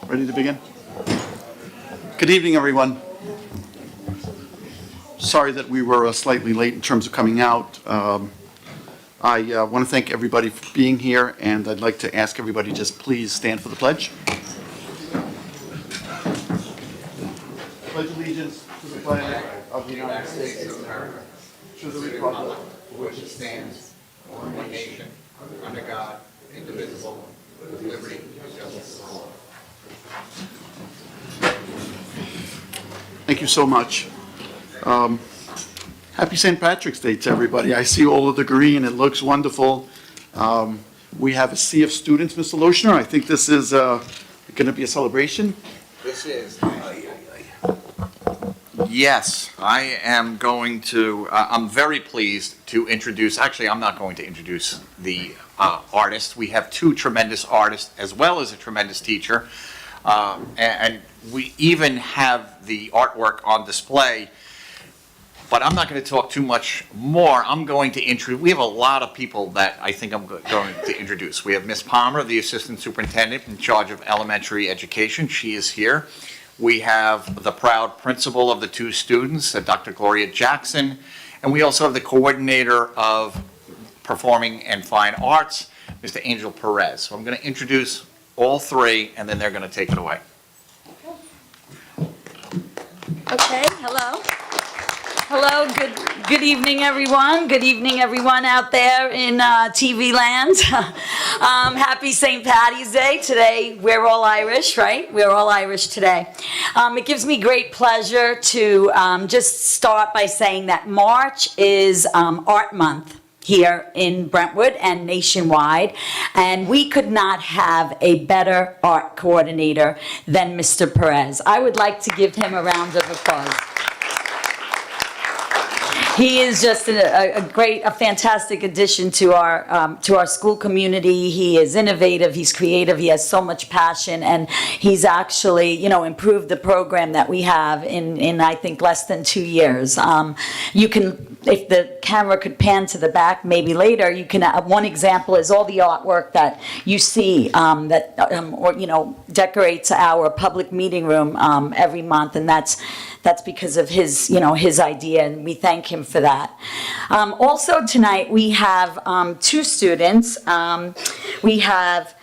Ready to begin? Good evening, everyone. Sorry that we were slightly late in terms of coming out. I want to thank everybody for being here, and I'd like to ask everybody just please stand for the pledge. Pledge allegiance to the flag of the United States of America, to the republic for which it stands, one nation, under God, indivisible, with liberty and justice for all. Thank you so much. Happy St. Patrick's Day to everybody. I see all of the green. It looks wonderful. We have a sea of students, Mr. Lochner. I think this is going to be a celebration. This is. Yes, I am going to, I'm very pleased to introduce, actually I'm not going to introduce the artist. We have two tremendous artists as well as a tremendous teacher. And we even have the artwork on display. But I'm not going to talk too much more. I'm going to introduce, we have a lot of people that I think I'm going to introduce. We have Ms. Palmer, the Assistant Superintendent in charge of elementary education. She is here. We have the proud principal of the two students, Dr. Gloria Jackson. And we also have the coordinator of performing and fine arts, Mr. Angel Perez. So I'm going to introduce all three, and then they're going to take it away. Okay, hello. Hello, good evening, everyone. Good evening, everyone out there in TV land. Happy St. Patty's Day. Today, we're all Irish, right? We're all Irish today. It gives me great pleasure to just start by saying that March is Art Month here in Brentwood and nationwide, and we could not have a better art coordinator than Mr. Perez. I would like to give him a round of applause. He is just a fantastic addition to our school community. He is innovative, he's creative, he has so much passion, and he's actually, improved the program that we have in I think less than 2 years. You can, if the camera could pan to the back maybe later, you can, one example is all the artwork that you see decorates our public meeting room every month, and that's because of his idea, and we thank him for that. Also tonight we have two students. We have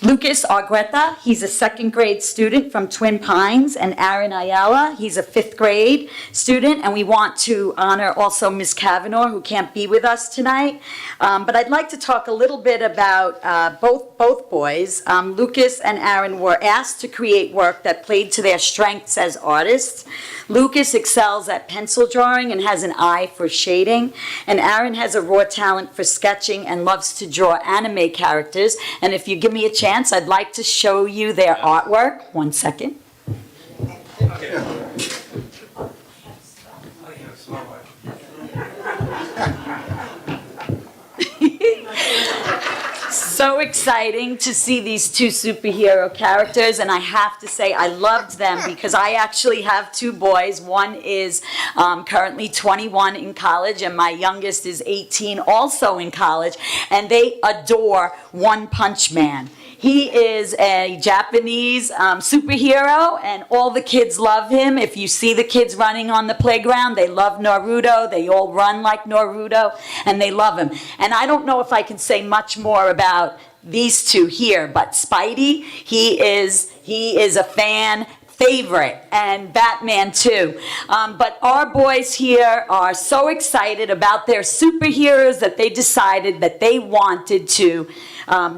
Lucas Argueta, he's a second grade student from Twin Pines, and Aaron Ayala, he's a fifth grade student, and we want to honor also Ms. Kavanaugh, who can't be with us tonight. But I'd like to talk a little bit about both boys. Lucas and Aaron were asked to create work that played to their strengths as artists. Lucas excels at pencil drawing and has an eye for shading, and Aaron has a raw talent for sketching and loves to draw anime characters. And if you give me a chance, I'd like to show you their artwork. 1 second. So exciting to see these two superhero characters, and I have to say I loved them because I actually have two boys. One is currently 21 in college, and my youngest is 18, also in college, and they adore One Punch Man. He is a Japanese superhero, and all the kids love him. If you see the kids running on the playground, they love Naruto. They all run like Naruto, and they love him. And I don't know if I can say much more about these two here, but Spidey, he is a fan favorite, and Batman too. But our boys here are so excited about their superheroes that they decided that they wanted to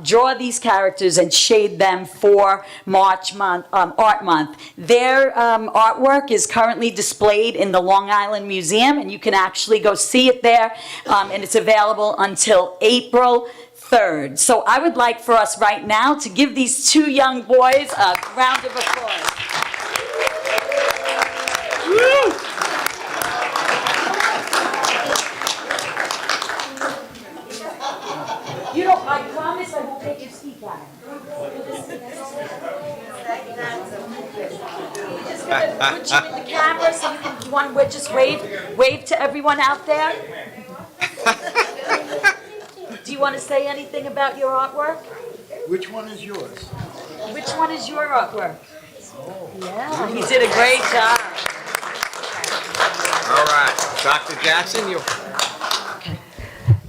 draw these characters and shade them for March month, Art Month. Their artwork is currently displayed in the Long Island Museum, and you can actually go see it there, and it's available until April 3rd. So I would like for us right now to give these two young boys a round of applause. Woo! I promise I won't make you speak at him. Just gonna put you in the camera so you can just wave to everyone out there. Do you want to say anything about your artwork? Which one is yours? Which one is your artwork? Yeah, he did a great job. All right, Dr. Jackson, you.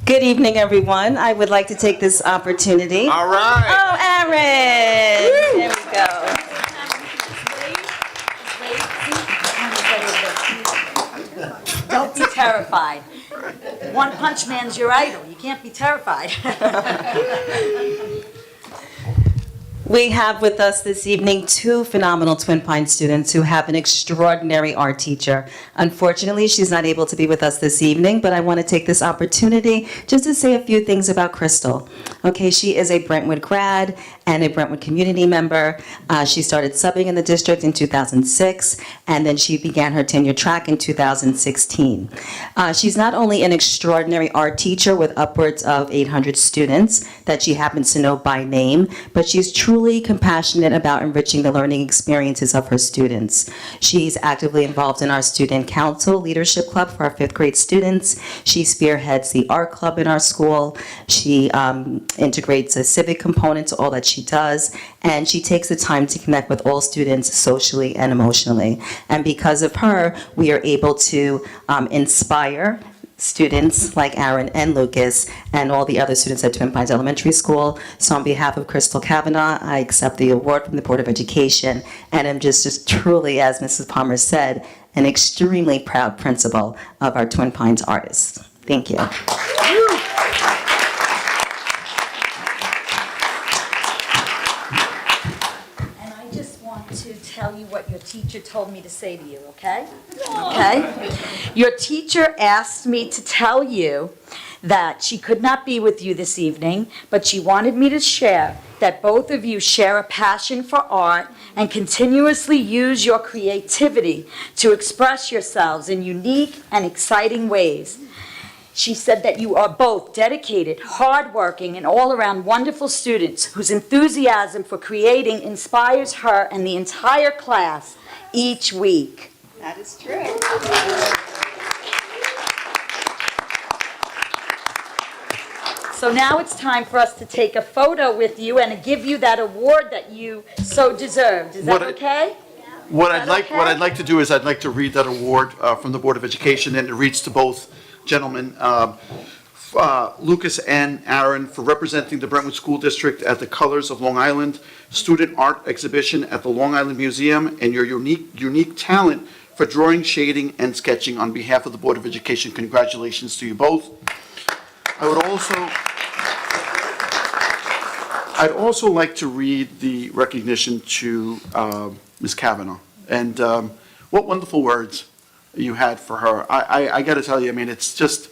Good evening, everyone. I would like to take this opportunity. All right. Oh, Aaron! There we go. Don't be terrified. One Punch Man's your idol. You can't be terrified. We have with us this evening two phenomenal Twin Pines students who have an extraordinary art teacher. Unfortunately, she's not able to be with us this evening, but I want to take this opportunity just to say a few things about Crystal. Okay, she is a Brentwood grad and a Brentwood community member. She started subbing in the district in 2006, and then she began her tenure track in 2016. She's not only an extraordinary art teacher with upwards of 800 students that she happens to know by name, but she's truly compassionate about enriching the learning experiences of her students. She's actively involved in our student council leadership club for our 5th grade students. She spearheads the art club in our school. She integrates a civic component to all that she does, and she takes the time to connect with all students socially and emotionally. And because of her, we are able to inspire students like Aaron and Lucas and all the other students at Twin Pines Elementary School. So on behalf of Crystal Kavanaugh, I accept the award from the Board of Education, and I'm just truly, as Mrs. Palmer said, an extremely proud principal of our Twin Pines artists. Thank you. And I just want to tell you what your teacher told me to say to you, okay? Okay? Your teacher asked me to tell you that she could not be with you this evening, but she wanted me to share that both of you share a passion for art and continuously use your creativity to express yourselves in unique and exciting ways. She said that you are both dedicated, hardworking, and all-around wonderful students whose enthusiasm for creating inspires her and the entire class each week. That is true. So now it's time for us to take a photo with you and to give you that award that you so deserved. Is that okay? What Is I'd that like to do is I'd like to read that award from the Board of Education, and it reads to both gentlemen, Lucas and Aaron, for representing the Brentwood School District at the Colors of Long Island Student Art Exhibition at the Long Island Museum, and your unique talent for drawing, shading, and sketching. On behalf of the Board of Education, congratulations to you both. I'd also like to read the recognition to Ms. Kavanaugh. And what wonderful words you had for her. I got to tell you, I mean, it's just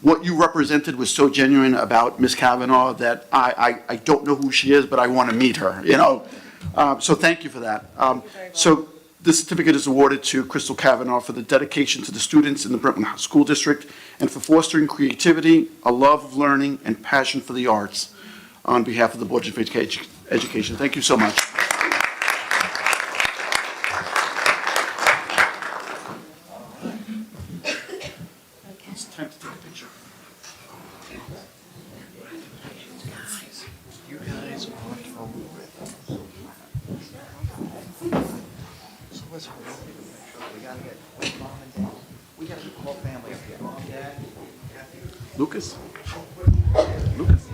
what you represented was so genuine about Ms. Kavanaugh that I don't know who she is, but I want to meet her, you know. So thank you for that. So this certificate is awarded to Crystal Kavanaugh for the dedication to the students in the Brentwood School District and for fostering creativity, a love of learning, and passion for the arts on behalf of the Board of Education. Thank you so much. It's time to take a picture. Guys, you guys are totally with. So let's hurry up. We gotta get mom and dad. We gotta call family up here. Mom, dad, Lucas? Lucas?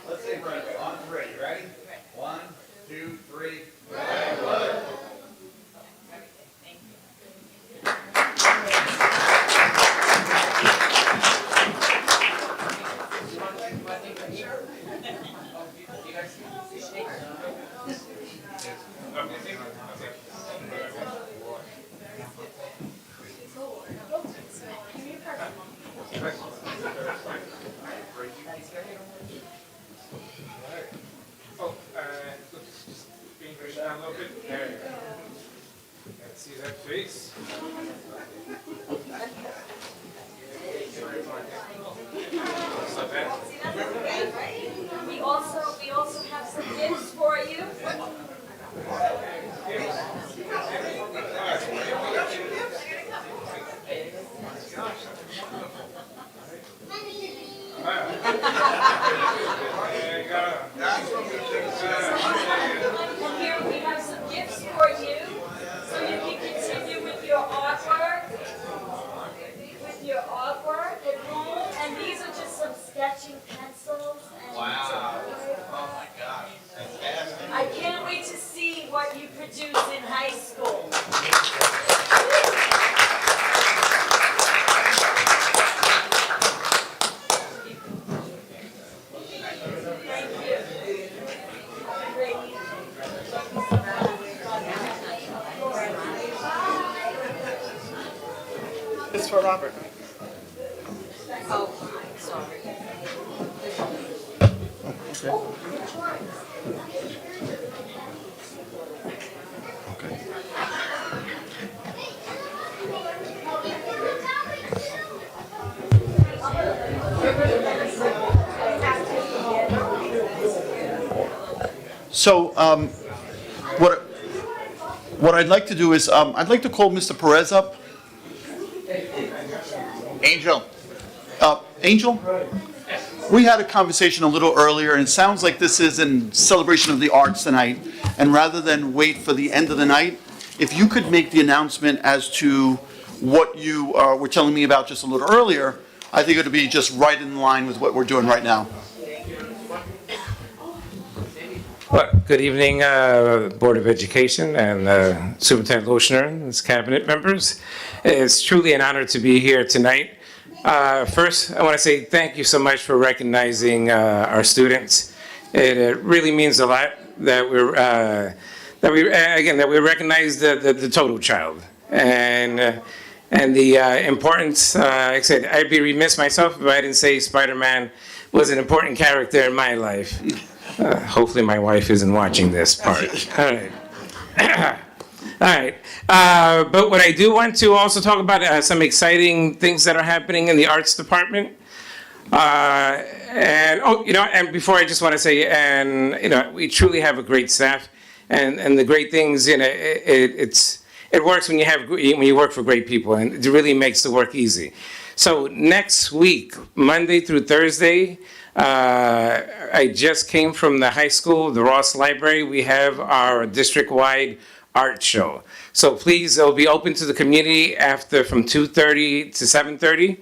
Let's say Brentwood on 3. Ready? 1, 2, 3. And here we have some gifts for you, so you can continue with your artwork. At home. And these are just some sketching pencils. And wow. Oh my gosh. Fantastic. I can't wait to see what you produce in high school. It's for Robert. Oh, sorry. So, what I'd like to do is, I'd like to call Mr. Perez up. Angel, Angel? We had a conversation a little earlier, and it sounds like this is in celebration of the arts tonight. And rather than wait for the end of the night, if you could make the announcement as to what you were telling me about just a little earlier, I think it would be just right in line with what we're doing right now. Well, good evening, Board of Education and Superintendent Lochner and his cabinet members. It's truly an honor to be here tonight. First, I want to say thank you so much for recognizing our students. It really means a lot that we recognize the total child and the importance. Like I said, I'd be remiss myself if I didn't say Spider-Man was an important character in my life. Hopefully my wife isn't watching this part. All right. All right. But what I do want to also talk about some exciting things that are happening in the arts department. And before I just want to say, we truly have a great staff, and the great things, it works when you work for great people, and it really makes the work easy. So next week, Monday through Thursday, I just came from the high school, the Ross Library. We have our district-wide art show. So please, it'll be open to the community from 2:30 to 7:30.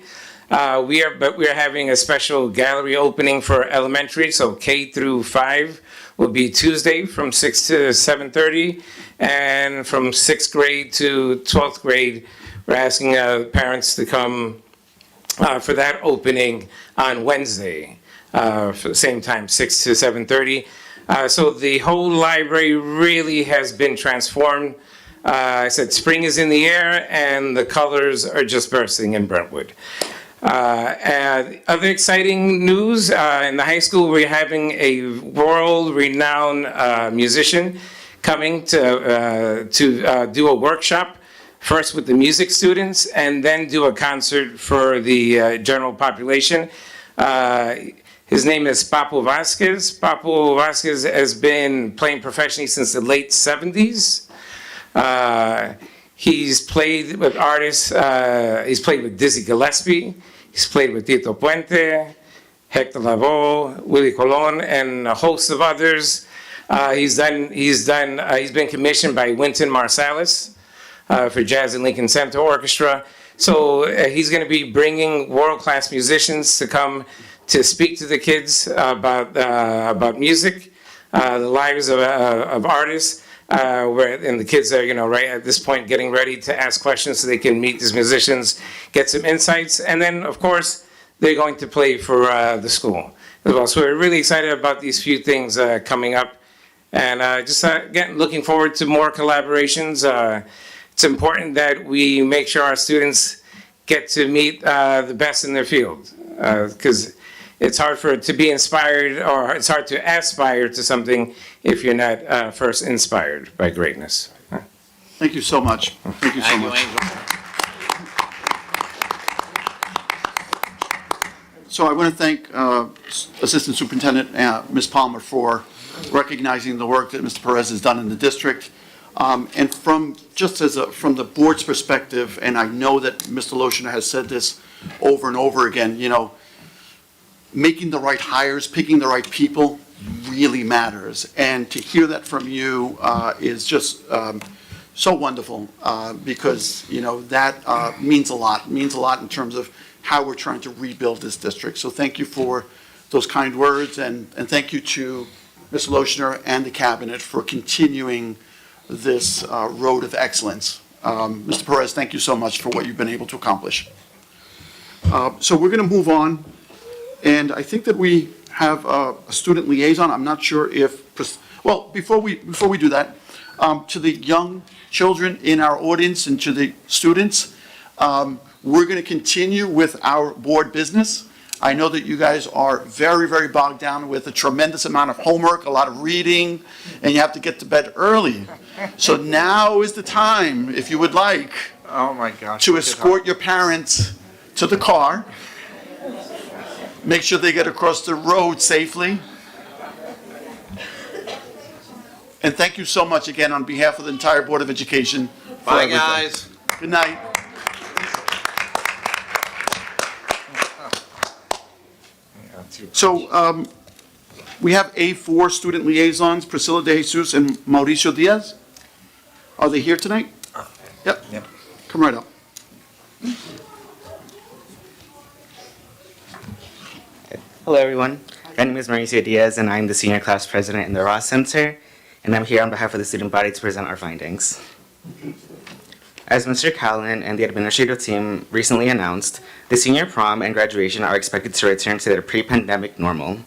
We are having a special gallery opening for elementary, so K through 5 will be Tuesday from 6 to 7:30, and from 6th grade to 12th grade, we're asking parents to come for that opening on Wednesday. For the same time, 6 to 7:30. So the whole library really has been transformed. I said spring is in the air and the colors are just bursting in Brentwood. And other exciting news, in the high school we're having a world-renowned musician coming to do a workshop, first with the music students and then do a concert for the general population. His name is Papo Vasquez. Papo Vasquez has been playing professionally since the late 70s. He's played with artists, he's played with Dizzy Gillespie, he's played with Tito Puente, Hector Lavoe, Willie Colon, and a host of others. He's been commissioned by Wynton Marsalis for Jazz and Lincoln Center Orchestra. So he's going to be bringing world-class musicians to come to speak to the kids about music, the lives of artists, and the kids are, right at this point getting ready to ask questions so they can meet these musicians, get some insights, and then, of course, they're going to play for the school as well. So we're really excited about these few things coming up, and again, looking forward to more collaborations. It's important that we make sure our students get to meet the best in their field, because it's hard to be inspired, or it's hard to aspire to something if you're not first inspired by greatness. Thank you so much. Thank you so thank you, much. Angel. So I want to thank Assistant Superintendent Ms. Palmer for recognizing the work that Mr. Perez has done in the district. And from the board's perspective, and I know that Mr. Lochner has said this over and over again, making the right hires, picking the right people really matters. And to hear that from you is just so wonderful because, that means a lot. It means a lot in terms of how we're trying to rebuild this district. So thank you for those kind words, and thank you to Ms. Lochner and the cabinet for continuing this road of excellence. Mr. Perez, thank you so much for what you've been able to accomplish. So we're going to move on, and I think that we have a student liaison. I'm not sure if, well, before we do that, to the young children in our audience and to the students, we're going to continue with our board business. I know that you guys are very, very bogged down with a tremendous amount of homework, a lot of reading, and you have to get to bed early. So now is the time, if you would like, Oh, my gosh. to escort your parents to the car. Make sure they get across the road safely. And thank you so much again on behalf of the entire Board of Education. for Bye, everything. guys. Good night. So we have A4 student liaisons, Priscilla De Jesus and Mauricio Diaz. Are they here tonight? Yep. Yep. Come right up. Hello, everyone. My name is Mauricio Diaz, and I'm the Senior Class President in the Ross Center, and I'm here on behalf of the student body to present our findings. As Mr. Callan and the administrative team recently announced, the senior prom and graduation are expected to return to their pre-pandemic normal.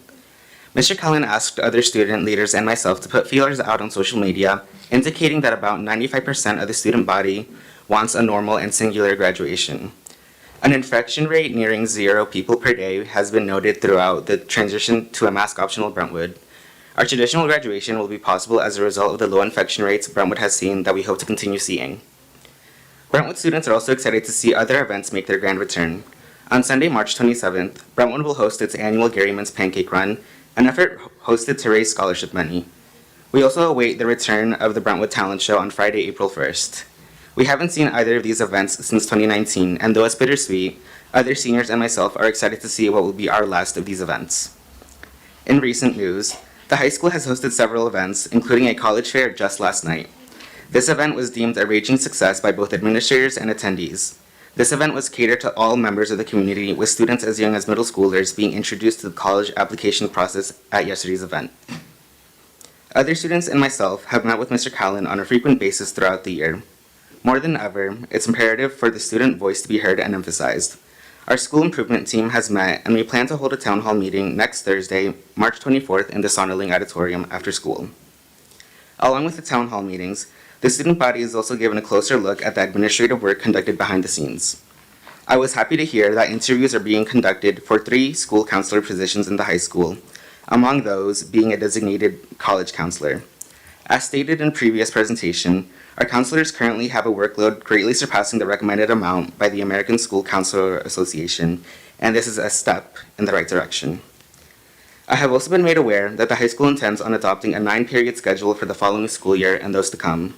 Mr. Callan asked other student leaders and myself to put feelers out on social media, indicating that about 95% of the student body wants a normal and singular graduation. An infection rate nearing 0 people per day has been noted throughout the transition to a mask-optional Brentwood. Our traditional graduation will be possible as a result of the low infection rates Brentwood has seen that we hope to continue seeing. Brentwood students are also excited to see other events make their grand return. On Sunday, March 27th, Brentwood will host its annual Garyman's Pancake Run, an effort hosted to raise scholarship money. We also await the return of the Brentwood Talent Show on Friday, April 1st. We haven't seen either of these events since 2019, and though it's bittersweet, other seniors and myself are excited to see what will be our last of these events. In recent news, the high school has hosted several events, including a college fair just last night. This event was deemed a raging success by both administrators and attendees. This event was catered to all members of the community, with students as young as middle schoolers being introduced to the college application process at yesterday's event. Other students and myself have met with Mr. Callan on a frequent basis throughout the year. More than ever, it's imperative for the student voice to be heard and emphasized. Our school improvement team has met, and we plan to hold a town hall meeting next Thursday, March 24th in the Sonderling Auditorium after school. Along with the town hall meetings, the student body is also given a closer look at the administrative work conducted behind the scenes. I was happy to hear that interviews are being conducted for 3 school counselor positions in the high school, among those being a designated college counselor. As stated in previous presentation, our counselors currently have a workload greatly surpassing the recommended amount by the American School Counselor Association, and this is a step in the right direction. I have also been made aware that the high school intends on adopting a 9-period schedule for the following school year and those to come.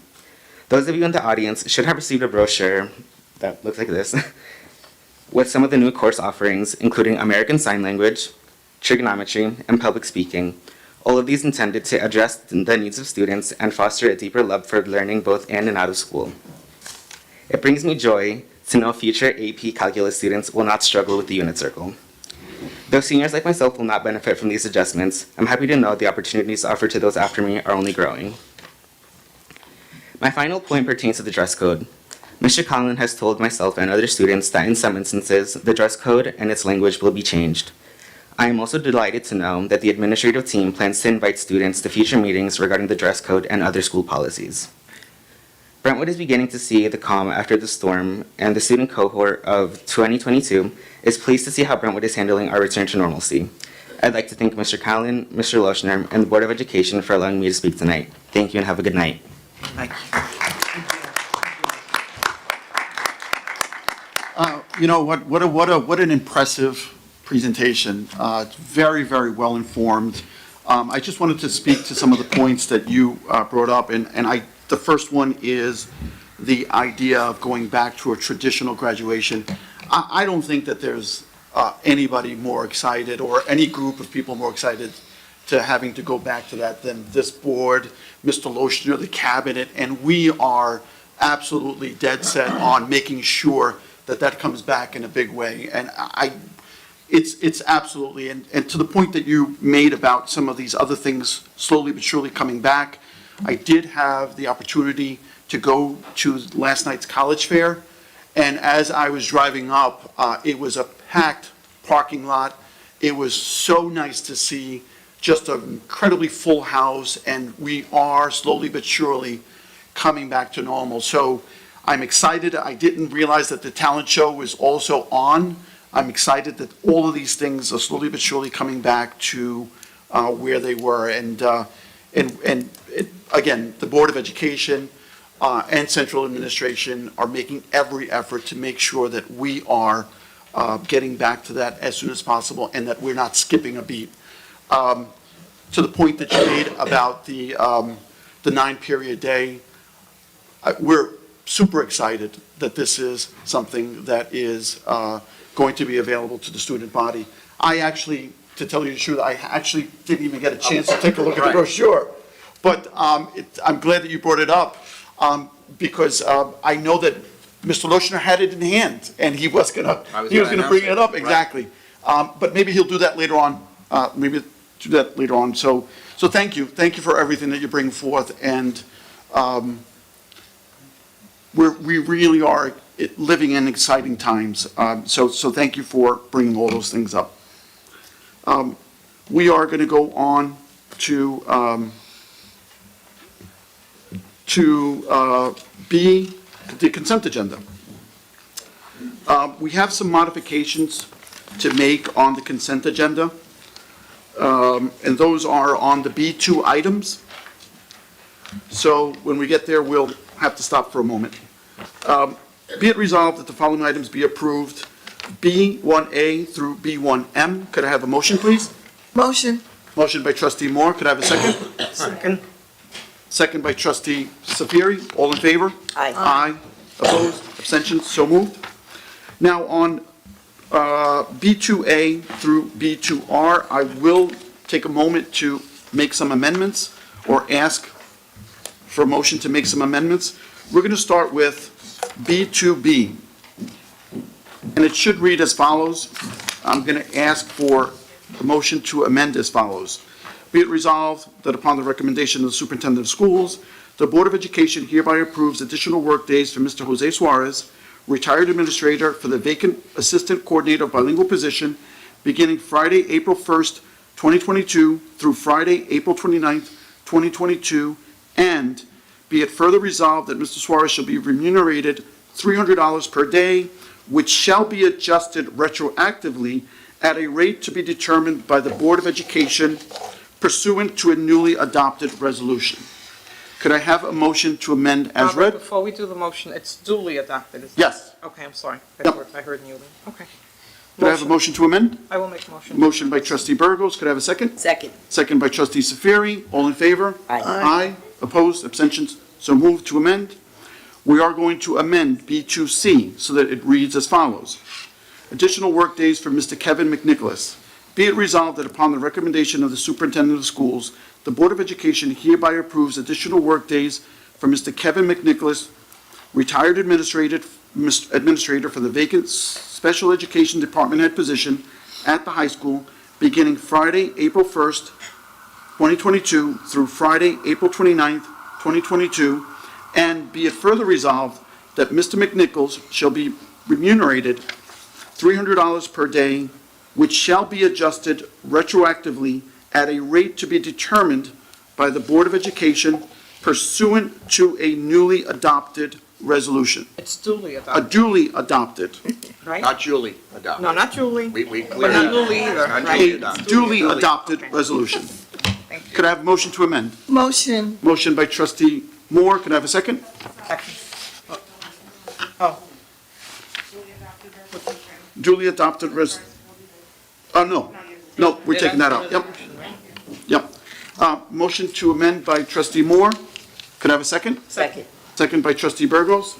Those of you in the audience should have received a brochure that looks like this, with some of the new course offerings, including American Sign Language, trigonometry, and public speaking. All of these intended to address the needs of students and foster a deeper love for learning both in and out of school. It brings me joy to know future AP Calculus students will not struggle with the unit circle. Though seniors like myself will not benefit from these adjustments, I'm happy to know the opportunities offered to those after me are only growing. My final point pertains to the dress code. Mr. Conlon has told myself and other students that in some instances, the dress code and its language will be changed. I am also delighted to know that the administrative team plans to invite students to future meetings regarding the dress code and other school policies. Brentwood is beginning to see the calm after the storm, and the student cohort of 2022 is pleased to see how Brentwood is handling our return to normalcy. I'd like to thank Mr. Callan, Mr. Lochner, and the Board of Education for allowing me to speak tonight. Thank you and have a good night. Thank you. You know, what an impressive presentation. It's very, very well informed. I just wanted to speak to some of the points that you brought up, and the first one is the idea of going back to a traditional graduation. I don't think that there's anybody more excited, or any group of people more excited to having to go back to that than this board, Mr. Lochner, the cabinet, and we are absolutely dead set on making sure that that comes back in a big way. And it's absolutely, and to the point that you made about some of these other things slowly but surely coming back, I did have the opportunity to go to last night's college fair, and as I was driving up, it was a packed parking lot. It was so nice to see just an incredibly full house, and we are slowly but surely coming back to normal. So I'm excited. I didn't realize that the talent show was also on. I'm excited that all of these things are slowly but surely coming back to where they were. And again, the Board of Education and Central Administration are making every effort to make sure that we are getting back to that as soon as possible, and that we're not skipping a beat. To the point that you made about the 9-period day, we're super excited that this is something that is going to be available to the student body. I actually, to tell you the truth, I actually didn't even get a chance to take a look at the brochure. But I'm glad that you brought it up, because I know that Mr. Lochner had it in hand, and he was gonna bring it up, exactly. But maybe he'll do that later on, So thank you for everything that you bring forth, and we really are living in exciting times. So thank you for bringing all those things up. We are going to go on to B, the consent agenda. We have some modifications to make on the consent agenda, and those are on the B2 items. So when we get there, we'll have to stop for a moment. Be it resolved that the following items be approved, B1A through B1M. Could I have a motion, please? Motion. Motion by trustee Moore. Could I have a second? Second. Second by trustee Safiri. All in favor? Aye. Aye. Opposed? Abstentions? So moved. Now on B2A through B2R, I will take a moment to make some amendments, or ask for a motion to make some amendments. We're going to start with B2B, and it should read as follows. I'm going to ask for a motion to amend as follows. Be it resolved that upon the recommendation of the Superintendent of Schools, the Board of Education hereby approves additional workdays for Mr. Jose Suarez, retired administrator, for the vacant Assistant Coordinator of Bilingual position beginning Friday, April 1st, 2022 through Friday, April 29th, 2022, and be it further resolved that Mr. Suarez shall be remunerated $300 per day, which shall be adjusted retroactively at a rate to be determined by the Board of Education pursuant to a newly adopted resolution. Could I have a motion to amend as Robert, read? Before we do the motion, it's duly adopted, is it? Yes. Okay, I'm sorry. Yep. I heard newly. Okay. Could I have a motion to amend? I will make a motion. Motion by trustee Burgos. Could I have a second? Second. Second by trustee Safiri. All in favor? Aye. Aye. Opposed? Abstentions? So moved to amend. We are going to amend B2C so that it reads as follows. Additional workdays for Mr. Kevin McNicholas. Be it resolved that upon the recommendation of the Superintendent of Schools, the Board of Education hereby approves additional workdays for Mr. Kevin McNicholas, retired administrator for the vacant Special Education Department Head position at the high school beginning Friday, April 1st, 2022 through Friday, April 29th, 2022, and be it further resolved that Mr. McNichols shall be remunerated $300 per day, which shall be adjusted retroactively at a rate to be determined by the Board of Education pursuant to a newly adopted resolution. It's duly A adopted, duly adopted, right? Not Julie adopted. No, not Julie, We but clearly. not Lily either, Not right? Julie a adopted. duly adopted Okay. resolution. Thank you. Could I have a motion to amend? Motion. Motion by trustee Moore. Could I have a second? Second. Oh, Duly adopted no, we're taking that out. Yep, yep. Motion to amend by trustee Moore. Could I have a second? Second. Second by trustee Burgos.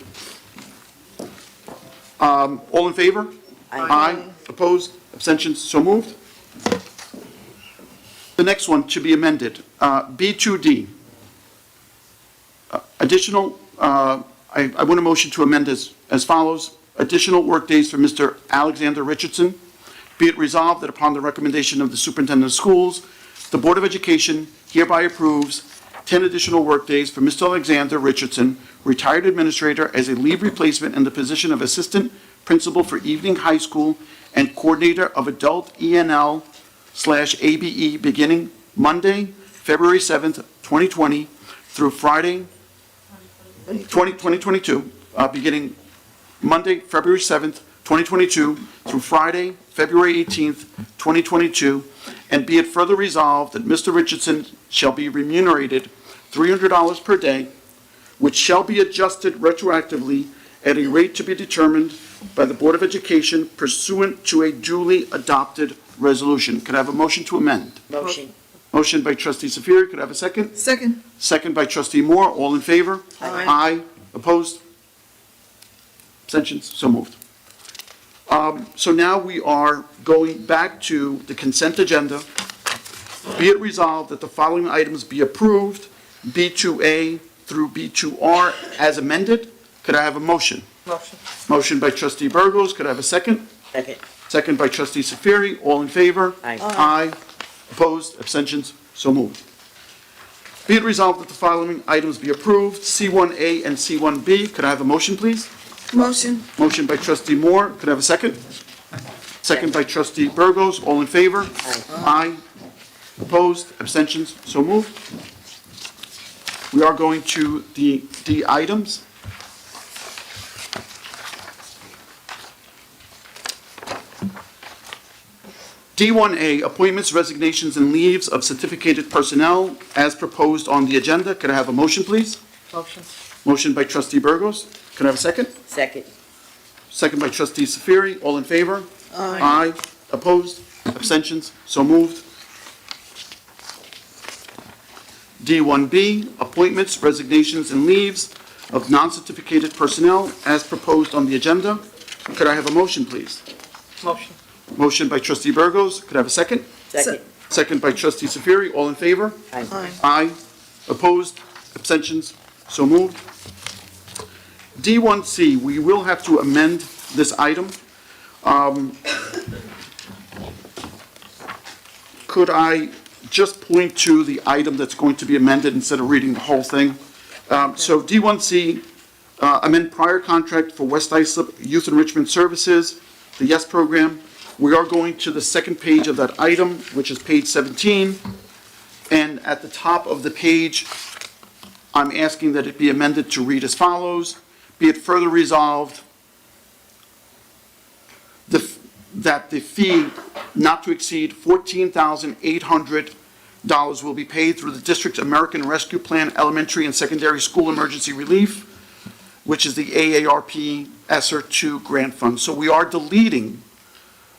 All in favor? Aye. Opposed? Abstentions? So moved. The next one to be amended, B2D. Additional, I want a motion to amend as follows. Additional workdays for Mr. Alexander Richardson. Be it resolved that upon the recommendation of the Superintendent of Schools, the Board of Education hereby approves 10 additional workdays for Mr. Alexander Richardson, retired administrator, as a leave replacement in the position of Assistant Principal for Evening High School and Coordinator of Adult ENL/ABE beginning Monday, February 7th, 2020 through Friday, 2022, beginning Monday, February 7th, 2022 through Friday, February 18th, 2022, and be it further resolved that Mr. Richardson shall be remunerated $300 per day, which shall be adjusted retroactively at a rate to be determined by the Board of Education pursuant to a duly adopted resolution. Could I have a motion to amend? Motion. Motion by trustee Safiri. Could I have a second? Second. Second by trustee Moore. All in favor? Aye. Aye. Opposed? Abstentions? So moved. So now we are going back to the consent agenda. Be it resolved that the following items be approved, B2A through B2R as amended. Could I have a motion? Motion. Motion by trustee Burgos. Could I have a second? Second. Second by trustee Safiri. All in favor? Aye. Aye. Opposed? Abstentions? So moved. Be it resolved that the following items be approved, C1A and C1B. Could I have a motion, please? Motion. Motion by trustee Moore. Could I have a second? Second by trustee Burgos. All in favor? Aye. Opposed? Abstentions? So moved. We are going to the D items. D1A, appointments, resignations, and leaves of certificated personnel as proposed on the agenda. Could I have a motion, please? Motion. Motion by trustee Burgos. Could I have a second? Second. Second by trustee Safiri. All in favor? Aye. Opposed? Abstentions? So moved. D1B, appointments, resignations, and leaves of non-certificated personnel as proposed on the agenda. Could I have a motion, please? Motion. Motion by trustee Burgos. Could I have a second? Second. Second by trustee Safiri. All in favor? Aye. Aye. Opposed? Abstentions? So moved. D1C, we will have to amend this item. Could I just point to the item that's going to be amended instead of reading the whole thing? So D1C, amend prior contract for West Islip Youth Enrichment Services, the YES program. We are going to the second page of that item, which is page 17. And at the top of the page, I'm asking that it be amended to read as follows. Be it further resolved that the fee not to exceed $14,800 will be paid through the District's American Rescue Plan Elementary and Secondary School Emergency Relief, which is the AARP ESSER 2 grant fund. So we are deleting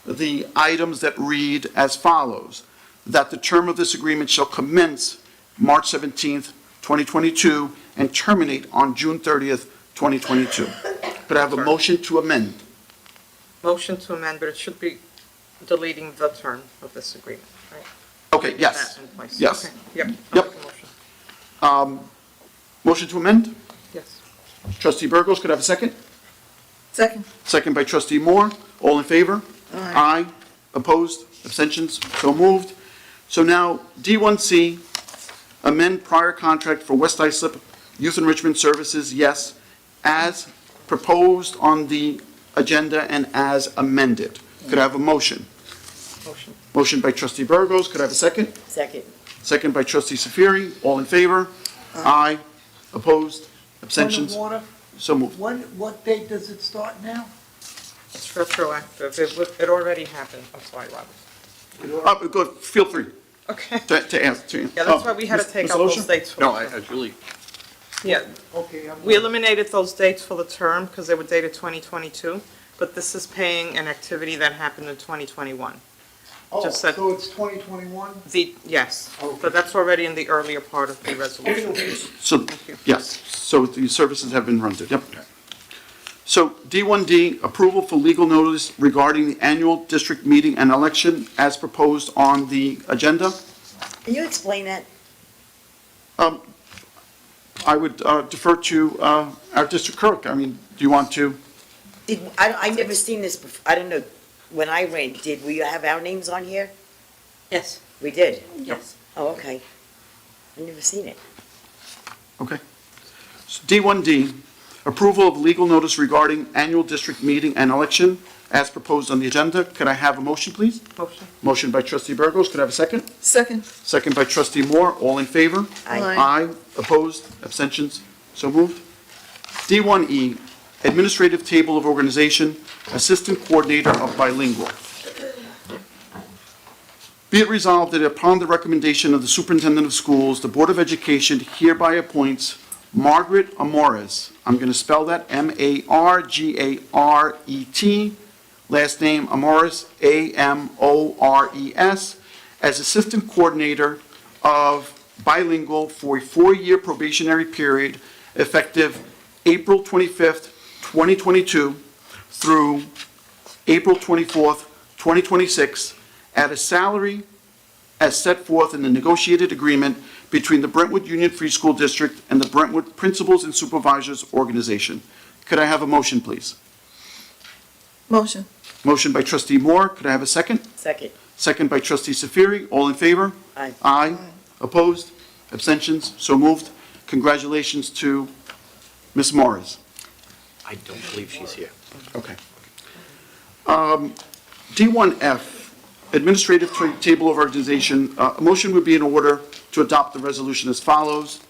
the items that read as follows: that the term of this agreement shall commence March 17th, 2022, and terminate on June 30th, 2022. Could I have a motion to amend? Motion to amend, but it should be deleting the term of this agreement, right? Okay, yes. That in place. Yes. Okay. Yep. Yep. I'll make a motion. Motion to amend? Yes. Trustee Burgos, could I have a second? Second. Second by trustee Moore. All in favor? Aye. Opposed? Abstentions? So moved. So now, D1C, amend prior contract for West Islip Youth Enrichment Services, yes, as proposed on the agenda and as amended. Could I have a motion? Motion. Motion by trustee Burgos. Could I have a second? Second. Second by trustee Safiri. All in favor? Aye. Opposed? Abstentions? Point of order, So moved. what date does it start now? It's retroactive. It already happened. I'm sorry, Robert. Go, feel free Okay. to ask. Yeah, that's why we had to take out those dates for No, the term. Julie. Yeah, Okay, we eliminated those dates for the term because they were dated 2022, but this is paying an activity that happened in 2021. Oh, just that- so it's 2021? Yes, Okay. but that's already in the earlier part of the resolution. So, Thank you. yes, so the services have been rendered, yep. So D1D, approval for legal notice regarding the annual district meeting and election as proposed on the agenda. Can you explain that? I would defer to our district clerk. I mean, do you want to? I never seen this before. I don't know. When I read, did we have our names on here? Yes. We did? Yes. Oh, okay. I've never seen it. Okay. So D1D, approval of legal notice regarding annual district meeting and election as proposed on the agenda. Could I have a motion, please? Motion. Motion by trustee Burgos. Could I have a second? Second. Second by trustee Moore. All in favor? Aye. Aye. Opposed? Abstentions? So moved. D1E, administrative table of organization, assistant coordinator of bilingual. Be it resolved that upon the recommendation of the superintendent of schools, the Board of Education hereby appoints Margaret Amores. I'm going to spell that Margaret, last name Amores, Amores, as assistant coordinator of bilingual for a 4-year probationary period effective April 25th, 2022 through April 24th, 2026, at a salary as set forth in the negotiated agreement between the Brentwood Union Free School District and the Brentwood Principals and Supervisors Organization. Could I have a motion, please? Motion. Motion by trustee Moore. Could I have a second? Second. Second by trustee Safiri. All in favor? Aye. Aye. Opposed? Abstentions? So moved. Congratulations to Ms. Morris. I don't believe she's here. Okay. D1F, Administrative Table of Organization. A motion would be in order to adopt the resolution as follows.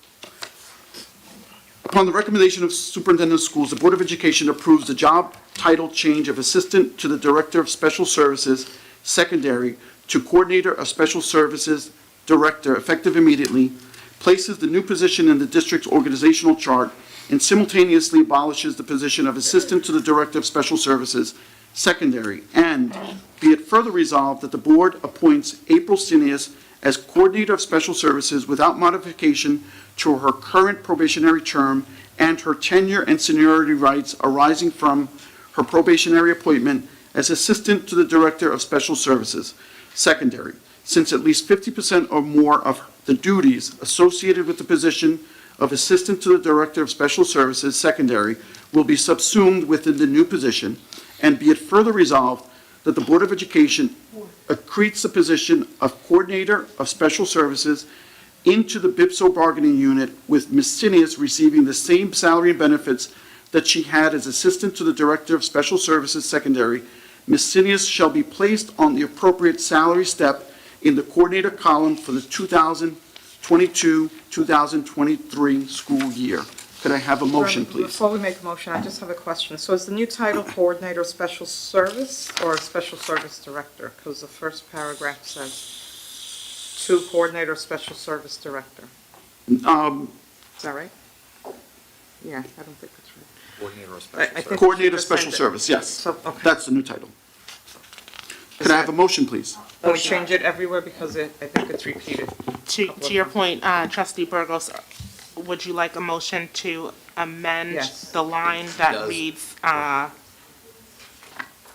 Upon the recommendation of Superintendent of Schools, the Board of Education approves the job title change of Assistant to the Director of Special Services, Secondary, to Coordinator of Special Services Director, effective immediately, places the new position in the district's organizational chart, and simultaneously abolishes the position of Assistant to the Director of Special Services, Secondary. And be it further resolved that the Board appoints April Sinius as Coordinator of Special Services without modification to her current probationary term and her tenure and seniority rights arising from her probationary appointment as Assistant to the Director of Special Services, Secondary, since at least 50% or more of the duties associated with the position of Assistant to the Director of Special Services, Secondary, will be subsumed within the new position, and be it further resolved that the Board of Education accretes the position of Coordinator of Special Services into the BIPSO bargaining unit, with Ms. Sinius receiving the same salary and benefits that she had as Assistant to the Director of Special Services, Secondary. Ms. Sinius shall be placed on the appropriate salary step in the coordinator column for the 2022-2023 school year. Could I have a motion, please? Before we make a motion, I just have a question. So is the new title Coordinator of Special Service or Special Service Director? Because the first paragraph says to Coordinator of Special Service Director. Is that right? Yeah, I don't think that's right. Coordinator of I Special think- Services. Coordinator of Just Special send it. Service, yes. So, okay. That's the new title. Could I have a motion, please? Can we change it everywhere because I think it's repeated? To your point, trustee Burgos, would you like a motion to amend Yes. the line that Does. reads,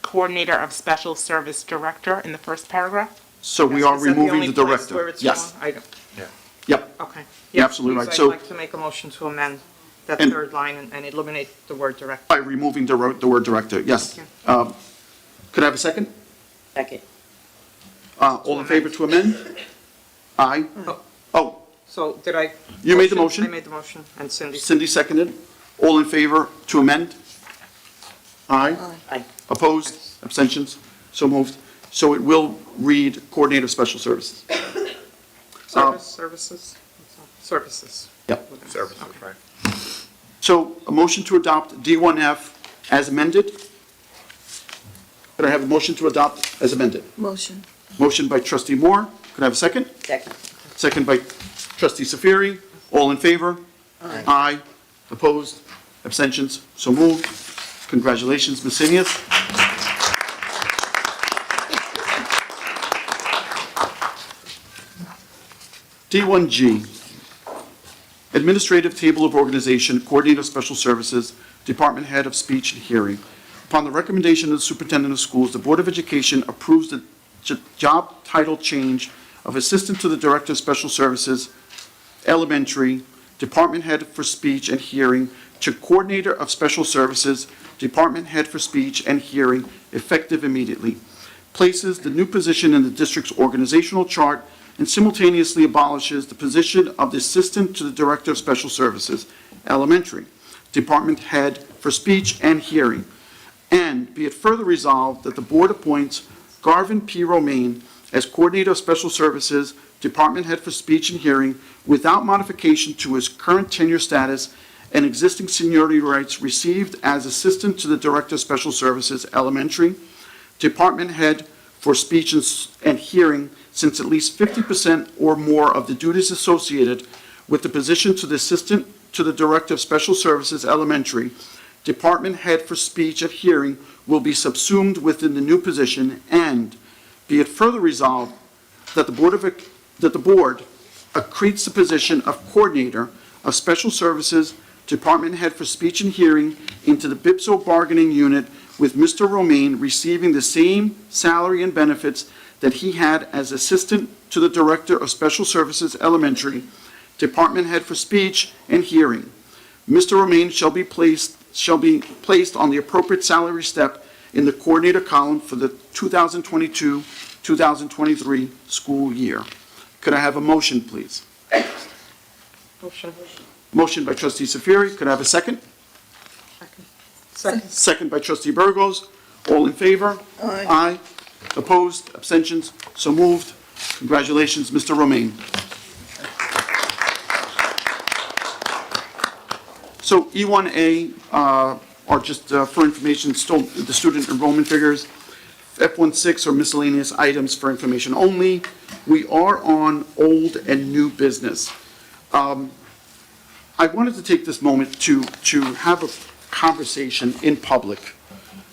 Coordinator of Special Service Director in the first paragraph? So we are Is that the removing only the place director. where it's Yes. wrong? I don't, Yep. okay. You're absolutely Yes, right. please, So- I'd like to make a motion to amend that And- third line and eliminate the word director. By removing the word director, yes. Thank Could I have a second? Second. All in favor to amend? Aye. Oh, So did I? You made the motion? I made the motion, and Cindy. Cindy seconded. All in favor to amend? Aye. Aye. Opposed? Abstentions? So moved. So it will read Coordinator of Special Services. Services? Services. Yep. Services, right. So a motion to adopt D1F as amended? Could I have a motion to adopt as amended? Motion. Motion by trustee Moore. Could I have a second? Second. Second by trustee Safiri. All in favor? Aye. Opposed? Abstentions? So moved. Congratulations, Ms. Sinius. D1G, Administrative Table of Organization, Coordinator of Special Services, Department Head of Speech and Hearing. Upon the recommendation of the Superintendent of Schools, the Board of Education approves the job title change of Assistant to the Director of Special Services, Elementary, Department Head for Speech and Hearing, to Coordinator of Special Services, Department Head for Speech and Hearing, effective immediately. Places the new position in the district's organizational chart and simultaneously abolishes the position of the Assistant to the Director of Special Services, Elementary, Department Head for Speech and Hearing. And be it further resolved that the Board appoints Garvin P. Romaine as Coordinator of Special Services, Department Head for Speech and Hearing, without modification to his current tenure status and existing seniority rights received as Assistant to the Director of Special Services, Elementary, Department Head for Speech and Hearing, since at least 50% or more of the duties associated with the position to the Assistant to the Director of Special Services, Elementary, Department Head for Speech and Hearing will be subsumed within the new position, and be it further resolved that the Board accretes the position of Coordinator of Special Services, Department Head for Speech and Hearing into the BIPSO bargaining unit, with Mr. Romaine receiving the same salary and benefits that he had as Assistant to the Director of Special Services, Elementary, Department Head for Speech and Hearing. Mr. Romaine shall be placed on the appropriate salary step in the coordinator column for the 2022-2023 school year. Could I have a motion, please? Motion. Motion by Trustee Safiri. Could I have a second? Second. Second by Trustee Burgos. All in favor? Aye. Aye. Opposed? Abstentions? So moved. Congratulations, Mr. Romaine. So E1A are just for information, still the student enrollment figures. F16 are miscellaneous items for information only. We are on old and new business. I wanted to take this moment to have a conversation in public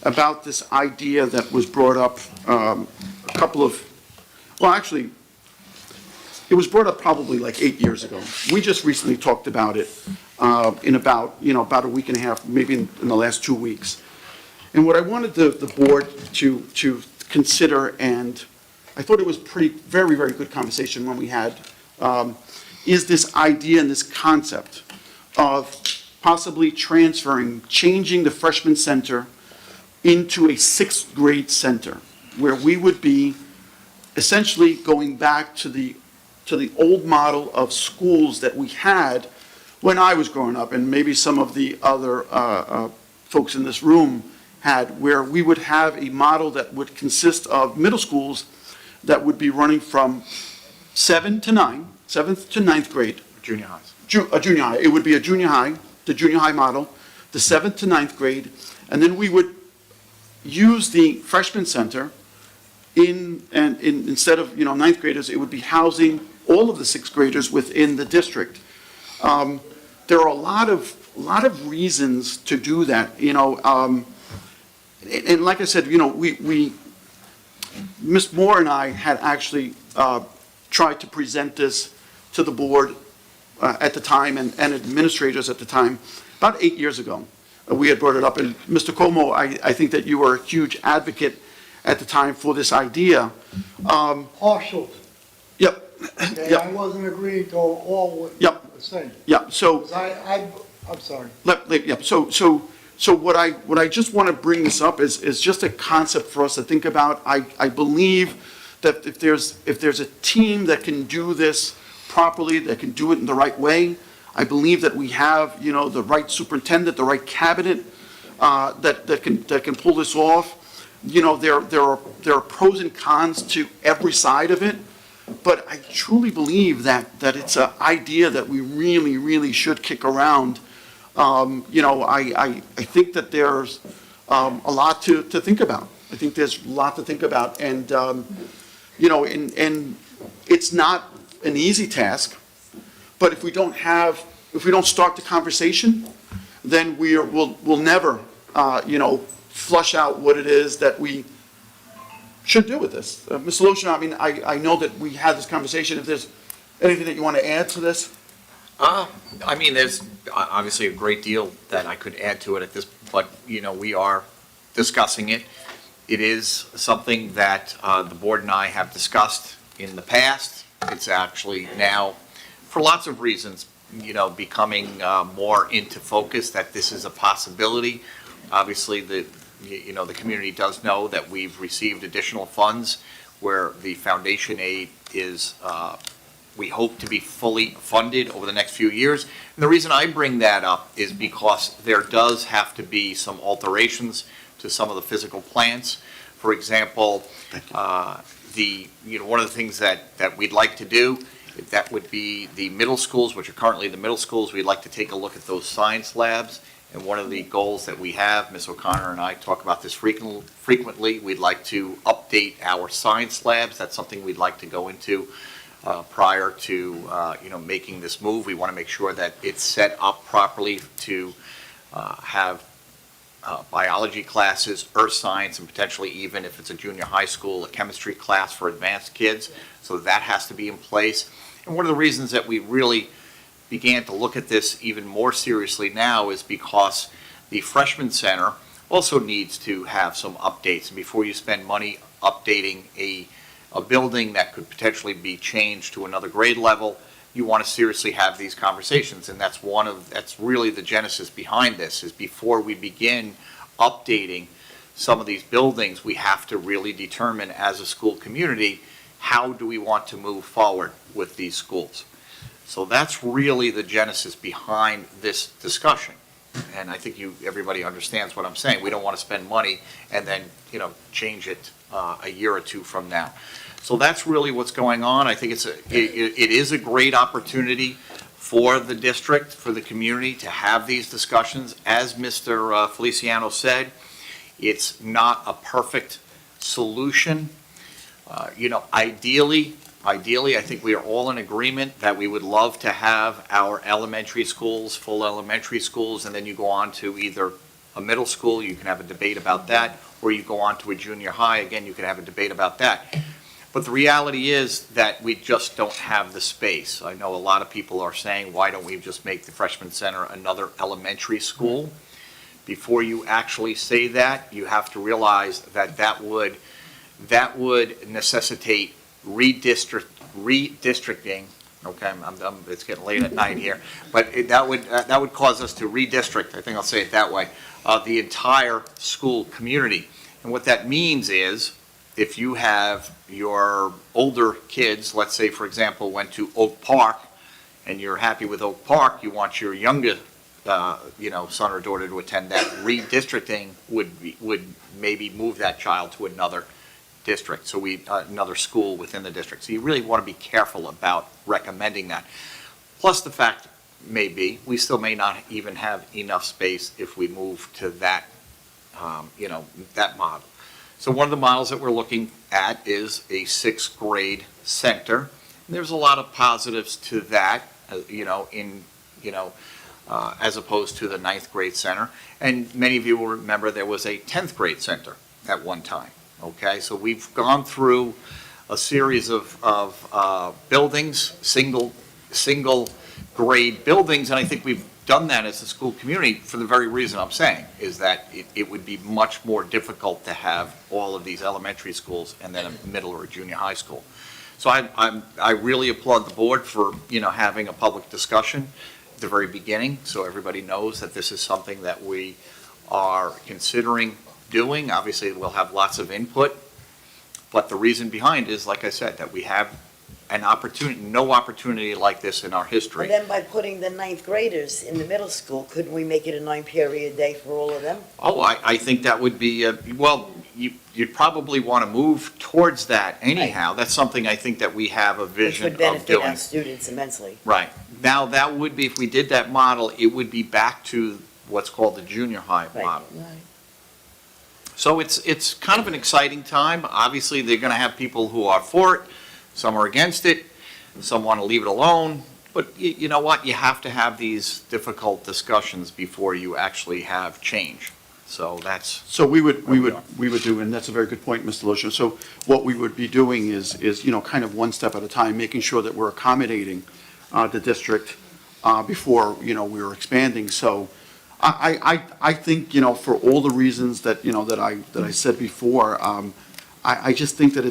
about this idea that was brought up it was brought up probably like 8 years ago. We just recently talked about it in about a week and a half, maybe in the last 2 weeks. And what I wanted the board to consider, and I thought it was very, very good conversation when we had, is this idea and this concept of possibly changing the freshman center into a sixth grade center, where we would be essentially going back to the old model of schools that we had when I was growing up, and maybe some of the other folks in this room had, where we would have a model that would consist of middle schools that would be running from 7th to 9th grade. Junior highs. A junior high. It would be a junior high, the junior high model, the 7th to 9th grade, and then we would use the freshman center instead of 9th graders, it would be housing all of the 6th graders within the district. There are a lot of reasons to do that, and like I said, Ms. Moore and I had actually tried to present this to the board at the time and administrators at the time, about 8 years ago. We had brought it up, and Mr. Como, I think that you were a huge advocate at the time for this idea. Partial. Yep. Okay, Yep. I wasn't agreeing to all what you Yep. were saying. Yeah, so. 'Cause I'm sorry. Yeah, so what I just want to bring this up is just a concept for us to think about. I believe that if there's a team that can do this properly, that can do it in the right way, I believe that we have, the right superintendent, the right cabinet, that can pull this off. There are pros and cons to every side of it, but I truly believe that it's an idea that we really, really should kick around. I think that there's a lot to think about. I think there's a lot to think about, and and it's not an easy task, but if we don't start the conversation, then we'll never, flush out what it is that we should do with this. Mr. Lotion, I know that we had this conversation. If there's anything that you want to add to this? I mean, there's obviously a great deal that I could add to it at this, but, we are discussing it. It is something that the board and I have discussed in the past. It's actually now, for lots of reasons, becoming more into focus that this is a possibility. Obviously, the community does know that we've received additional funds where the foundation aid is, we hope to be fully funded over the next few years. And the reason I bring that up is because there does have to be some alterations to some of the physical plans. For example, one of the things that we'd like to do, that would be the middle schools, which are currently the middle schools. We'd like to take a look at those science labs. And one of the goals that we have, Ms. O'Connor and I talk about this frequently, we'd like to update our science labs. That's something we'd like to go into prior to, making this move. We want to make sure that it's set up properly to have biology classes, earth science, and potentially even if it's a junior high school, a chemistry class for advanced kids. So that has to be in place. And one of the reasons that we really began to look at this even more seriously now is because the freshman center also needs to have some updates. And before you spend money updating a building that could potentially be changed to another grade level, you want to seriously have these conversations. And that's really the genesis behind this, is before we begin updating some of these buildings, we have to really determine as a school community, how do we want to move forward with these schools? So that's really the genesis behind this discussion. And I think everybody understands what I'm saying. We don't want to spend money and then, change it a year or two from now. So that's really what's going on. I think it is a great opportunity for the district, for the community to have these discussions. As Mr. Feliciano said, it's not a perfect solution. Ideally, I think we are all in agreement that we would love to have our elementary schools, full elementary schools, and then you go on to either a middle school, you can have a debate about that, or you go on to a junior high, again, you can have a debate about that. But the reality is that we just don't have the space. I know a lot of people are saying, why don't we just make the freshman center another elementary school? Before you actually say that, you have to realize that would necessitate redistricting. Okay, it's getting late at night here, but that would cause us to redistrict, I think I'll say it that way, the entire school community. And what that means is, if you have your older kids, let's say, for example, went to Oak Park, and you're happy with Oak Park, you want your youngest, son or daughter to attend that, redistricting would maybe move that child to another district, so another school within the district. So you really want to be careful about recommending that. Plus the fact maybe we still may not even have enough space if we move to that, that model. So one of the models that we're looking at is a 6th grade center. And there's a lot of positives to that, as opposed to the 9th grade center. And many of you will remember there was a 10th grade center at one time. Okay, so we've gone through a series of buildings, single grade buildings, and I think we've done that as a school community for the very reason I'm saying, is that it would be much more difficult to have all of these elementary schools and then a middle or a junior high school. So I really applaud the board for, having a public discussion at the very beginning, so everybody knows that this is something that we are considering doing. Obviously, we'll have lots of input, but the reason behind is, like I said, that we have no opportunity like this in our history. And then by putting the 9th graders in the middle school, couldn't we make it a 9-period day for all of them? Oh, I think that would be, you'd probably want to move towards that anyhow. That's something I think that we have a vision of doing. Which would benefit our students immensely. Right. Now, that would be, if we did that model, it would be back to what's called the junior high model. Right. So it's kind of an exciting time. Obviously, they're going to have people who are for it, some are against it, some want to leave it alone. But you know what? You have to have these difficult discussions before you actually have change. So that's. So we would do, and that's a very good point, Mr. Lucia. So what we would be doing is kind of one step at a time, making sure that we're accommodating the district before, we were expanding. So I think, for all the reasons that, that I said before, I just think that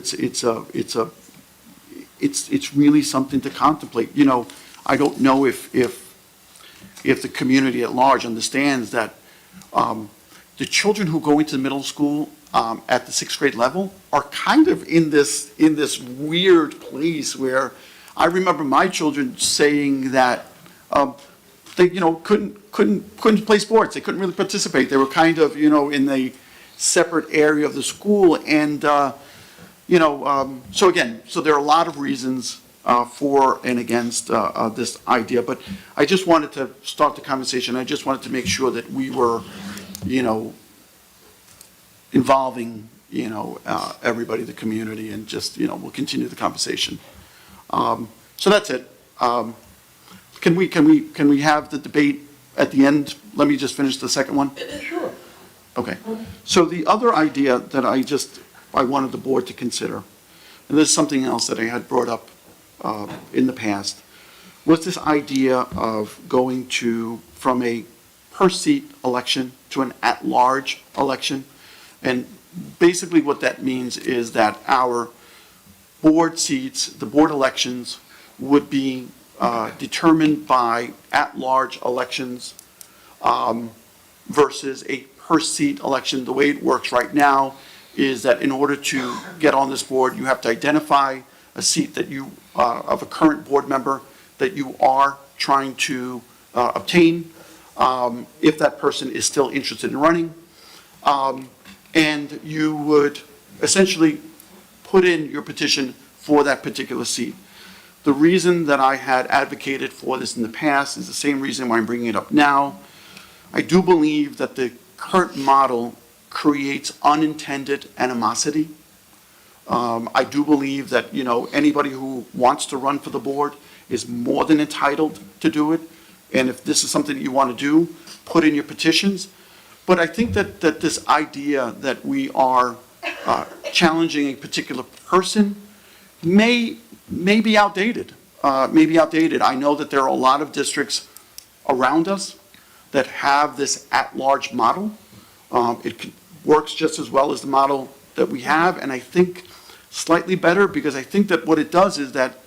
it's really something to contemplate. I don't know if the community at large understands that the children who go into middle school at the sixth grade level are kind of in this weird place where I remember my children saying that they couldn't play sports. They couldn't really participate. They were kind of in a separate area of the school, and so there are a lot of reasons for and against this idea. But I just wanted to start the conversation. I just wanted to make sure that we were, involving, everybody, the community, and just, we'll continue the conversation. So that's it. Can we have the debate at the end? Let me just finish the second one. Sure. Okay. So the other idea that I wanted the board to consider, and this is something else that I had brought up in the past, was this idea of going from a per-seat election to an at-large election. And basically what that means is that our board seats, the board elections, would be determined by at-large elections versus a per-seat election. The way it works right now is that in order to get on this board, you have to identify a seat that you, of a current board member, that you are trying to obtain, if that person is still interested in running. And you would essentially put in your petition for that particular seat. The reason that I had advocated for this in the past is the same reason why I'm bringing it up now. I do believe that the current model creates unintended animosity. I do believe that, anybody who wants to run for the board is more than entitled to do it. And if this is something that you want to do, put in your petitions. But I think that this idea that we are challenging a particular person may be outdated. I know that there are a lot of districts around us that have this at-large model. It works just as well as the model that we have, and I think slightly better, because I think that what it does is that,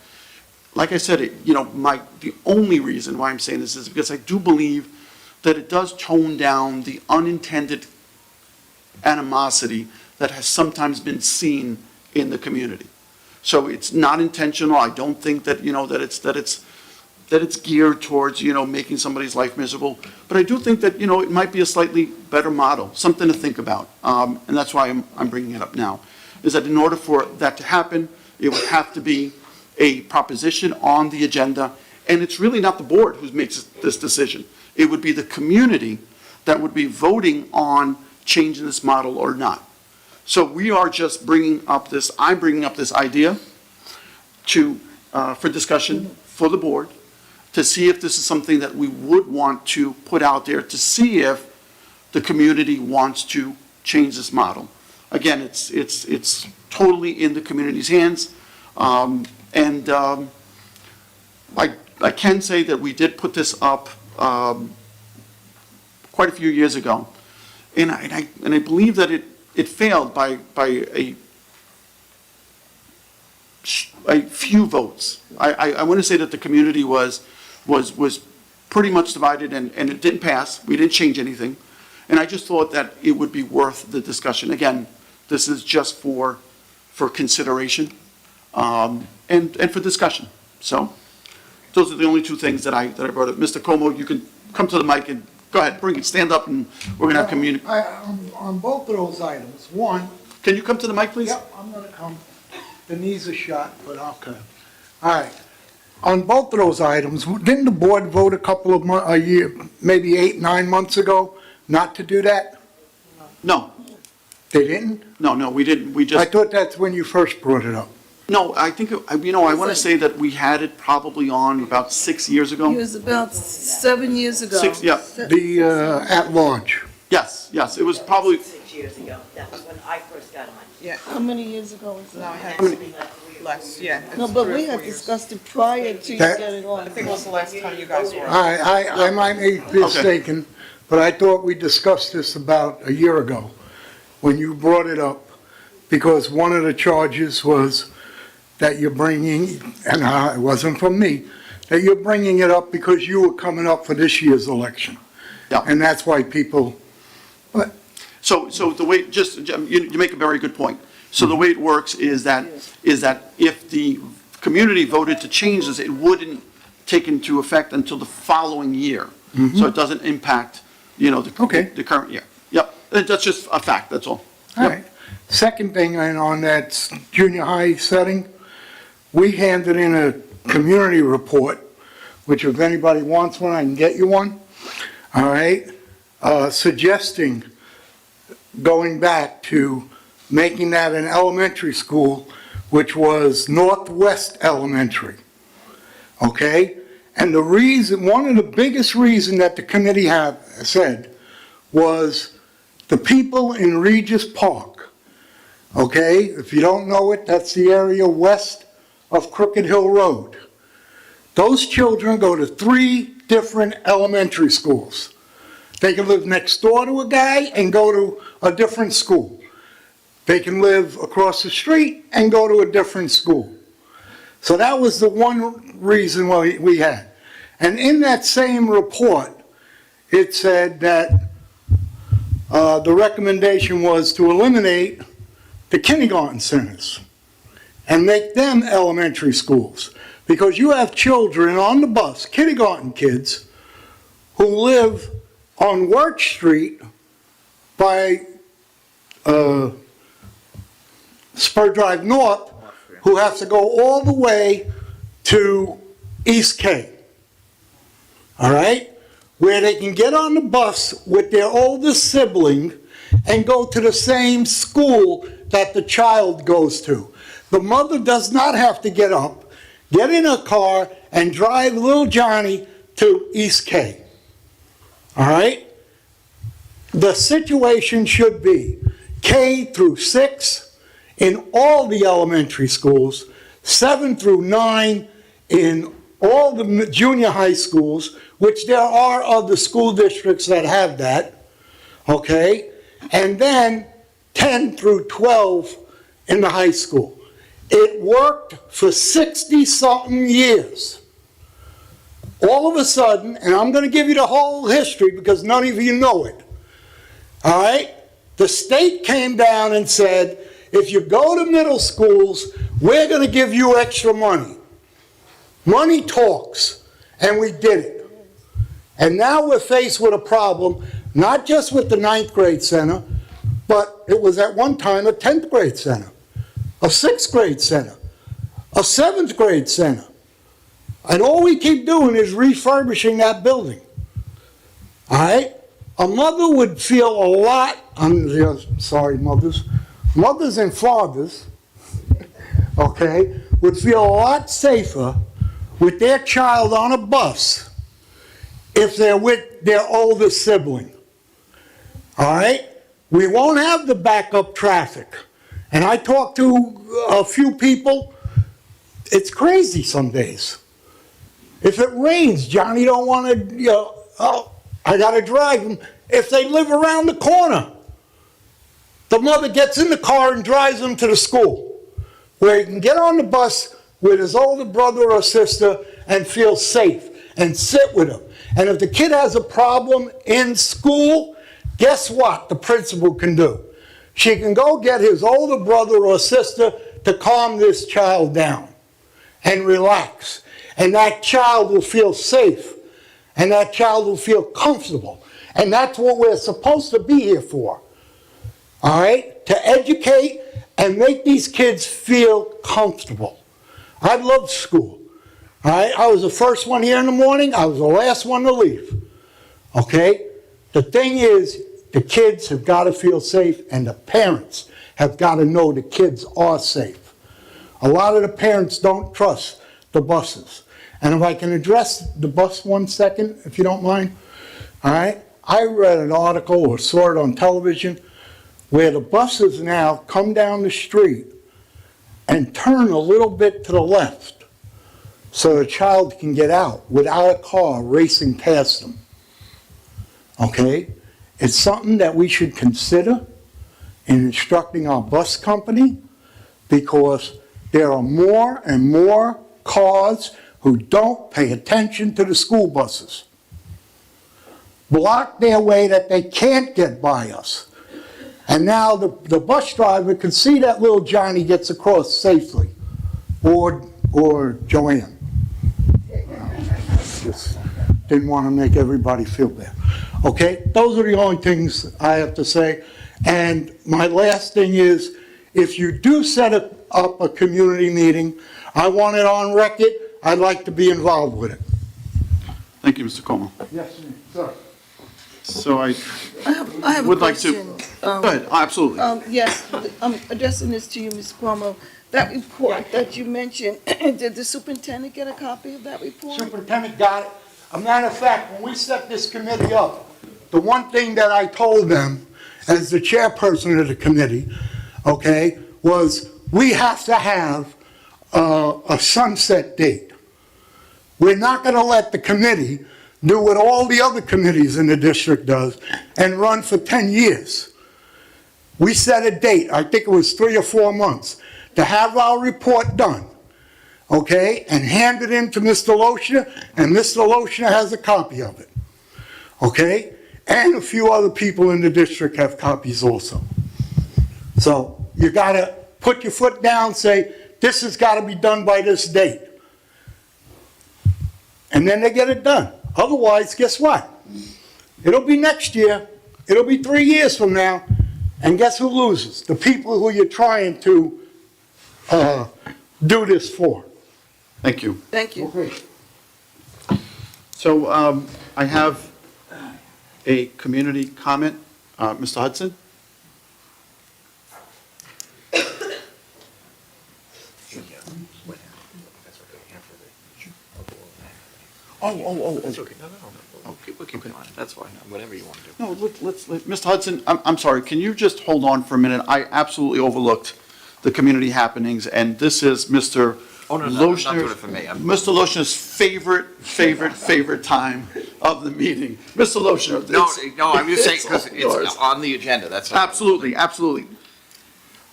like I said, the only reason why I'm saying this is because I do believe that it does tone down the unintended animosity that has sometimes been seen in the community. So it's not intentional. I don't think that, that it's geared towards, making somebody's life miserable. But I do think that, it might be a slightly better model, something to think about. And that's why I'm bringing it up now, is that in order for that to happen, it would have to be a proposition on the agenda. And it's really not the board who makes this decision. It would be the community that would be voting on changing this model or not. So we are just I'm bringing up this idea for discussion for the board, to see if this is something that we would want to put out there, to see if the community wants to change this model. Again, it's totally in the community's hands. I can say that we did put this up quite a few years ago, and I believe that it failed by a few votes. I want to say that the community was pretty much divided, and it didn't pass. We didn't change anything, and I just thought that it would be worth the discussion. Again, this is just for consideration and for discussion. So those are the only two things that I brought up. Mr. Como, you can come to the mic and go ahead, stand up, and we're going to have community. On both of those items, one. Can you come to the mic, please? Yep, I'm gonna come. The knees are shot, but I'll come. All right. On both of those items, didn't the board vote a year, maybe 8-9 months ago, not to do that? No. They didn't? No, we didn't. We I just, thought that's when you first brought it up. no, I think, I want to say that we had it probably on about 6 years ago. It was about 7 years ago. Yeah. The at-large. Yes, it was probably, 6 years ago. That was when I first got on. Yeah, How many years ago was no, that? it has to be less, yeah. No, it's but 3 or we 4 had years. discussed it prior to you That- getting on. I think it was the last time you guys were on. I might be mistaken, but I thought we discussed this about a year ago when you brought it up, because one of the charges was that you're bringing, and it wasn't from me, that you're bringing it up because you were coming up for this year's election. Yeah. And that's why people, So the way, you make a very good point. So the way it works is that if the community voted to change this, it wouldn't take into effect until the following year. So it doesn't impact, Okay. the current year. Yep, that's just a fact, that's all. all right. Second thing, and on that junior high setting, we handed in a community report, which if anybody wants one, I can get you one, all right, suggesting going back to making that an elementary school, which was Northwest Elementary, okay? And the reason, one of the biggest reason that the committee said was the people in Regis Park, okay? If you don't know it, that's the area west of Crooked Hill Road. Those children go to 3 different elementary schools. They can live next door to a guy and go to a different school. They can live across the street and go to a different school. So that was the one reason why we had. And in that same report, it said that the recommendation was to eliminate the kindergarten centers and make them elementary schools. Because you have children on the bus, kindergarten kids, who live on Work Street by Spur Drive North, who have to go all the way to East K. All right? Where they can get on the bus with their oldest sibling and go to the same school that the child goes to. The mother does not have to get up, get in a car, and drive little Johnny to East K. All right? The situation should be K through 6 in all the elementary schools, 7 through 9 in all the junior high schools, which there are other school districts that have that, okay? And then 10 through 12 in the high school. It worked for 60-something years. All of a sudden, and I'm going to give you the whole history because none of you know it, all right? The state came down and said, if you go to middle schools, we're going to give you extra money. Money talks, and we did it. And now we're faced with a problem, not just with the 9th grade center, but it was at one time a 10th grade center, a 6th grade center, a 7th grade center. And all we keep doing is refurbishing that building. All right? A mother would feel a lot, sorry mothers and fathers, okay, would feel a lot safer with their child on a bus if they're with their older sibling. All right? We won't have the backup traffic. And I talked to a few people, it's crazy some days. If it rains, Johnny don't want to, I got to drive him. If they live around the corner, the mother gets in the car and drives him to the school, where he can get on the bus with his older brother or sister and feel safe and sit with him. And if the kid has a problem in school, guess what the principal can do? She can go get his older brother or sister to calm this child down and relax. And that child will feel safe. And that child will feel comfortable. And that's what we're supposed to be here for. All right? To educate and make these kids feel comfortable. I loved school. All right? I was the first one here in the morning. I was the last one to leave. Okay? The thing is, the kids have got to feel safe, and the parents have got to know the kids are safe. A lot of the parents don't trust the buses. And if I can address the bus 1 second, if you don't mind. All right? I read an article or saw it on television where the buses now come down the street and turn a little bit to the left so the child can get out without a car racing past them. Okay? It's something that we should consider in instructing our bus company, because there are more and more cars who don't pay attention to the school buses. Block their way that they can't get by us. And now the bus driver can see that little Johnny gets across safely, or Joanne. Just didn't want to make everybody feel bad. Okay, those are the only things I have to say. And my last thing is, if you do set up a community meeting, I want it on record. I'd like to be involved with it. Thank you, Mr. Como. Yes, sir. So I I have a would like to, question. go ahead, absolutely. Yes, I'm addressing this to you, Ms. Cuomo. That report that you mentioned, did the superintendent get a copy of that report? Superintendent got it. A matter of fact, when we set this committee up, the one thing that I told them as the chairperson of the committee, okay, was we have to have a sunset date. We're not going to let the committee do what all the other committees in the district does and run for 10 years. We set a date, I think it was 3 or 4 months, to have our report done, okay, and hand it in to Mr. Loshner, and Mr. Loshner has a copy of it, okay? And a few other people in the district have copies also. So you got to put your foot down, say, this has got to be done by this date. And then they get it done. Otherwise, guess what? It'll be next year. It'll be 3 years from now. And guess who loses? The people who you're trying to do this for. Thank you. Thank you. Okay. So I have a community comment. Mr. Hudson? Oh. That's okay. No. Oh, we'll keep it on. That's fine. Whatever you want to do. No, let's, Mr. Hudson, I'm sorry, can you just hold on for a minute? I absolutely overlooked the community happenings, and this is Mr. Oh, no, I'm not doing it for me. Mr. Loshner's favorite time of the meeting. Mr. Loshner. No, I'm just saying, it's because all yours. it's on the agenda, that's all. Absolutely.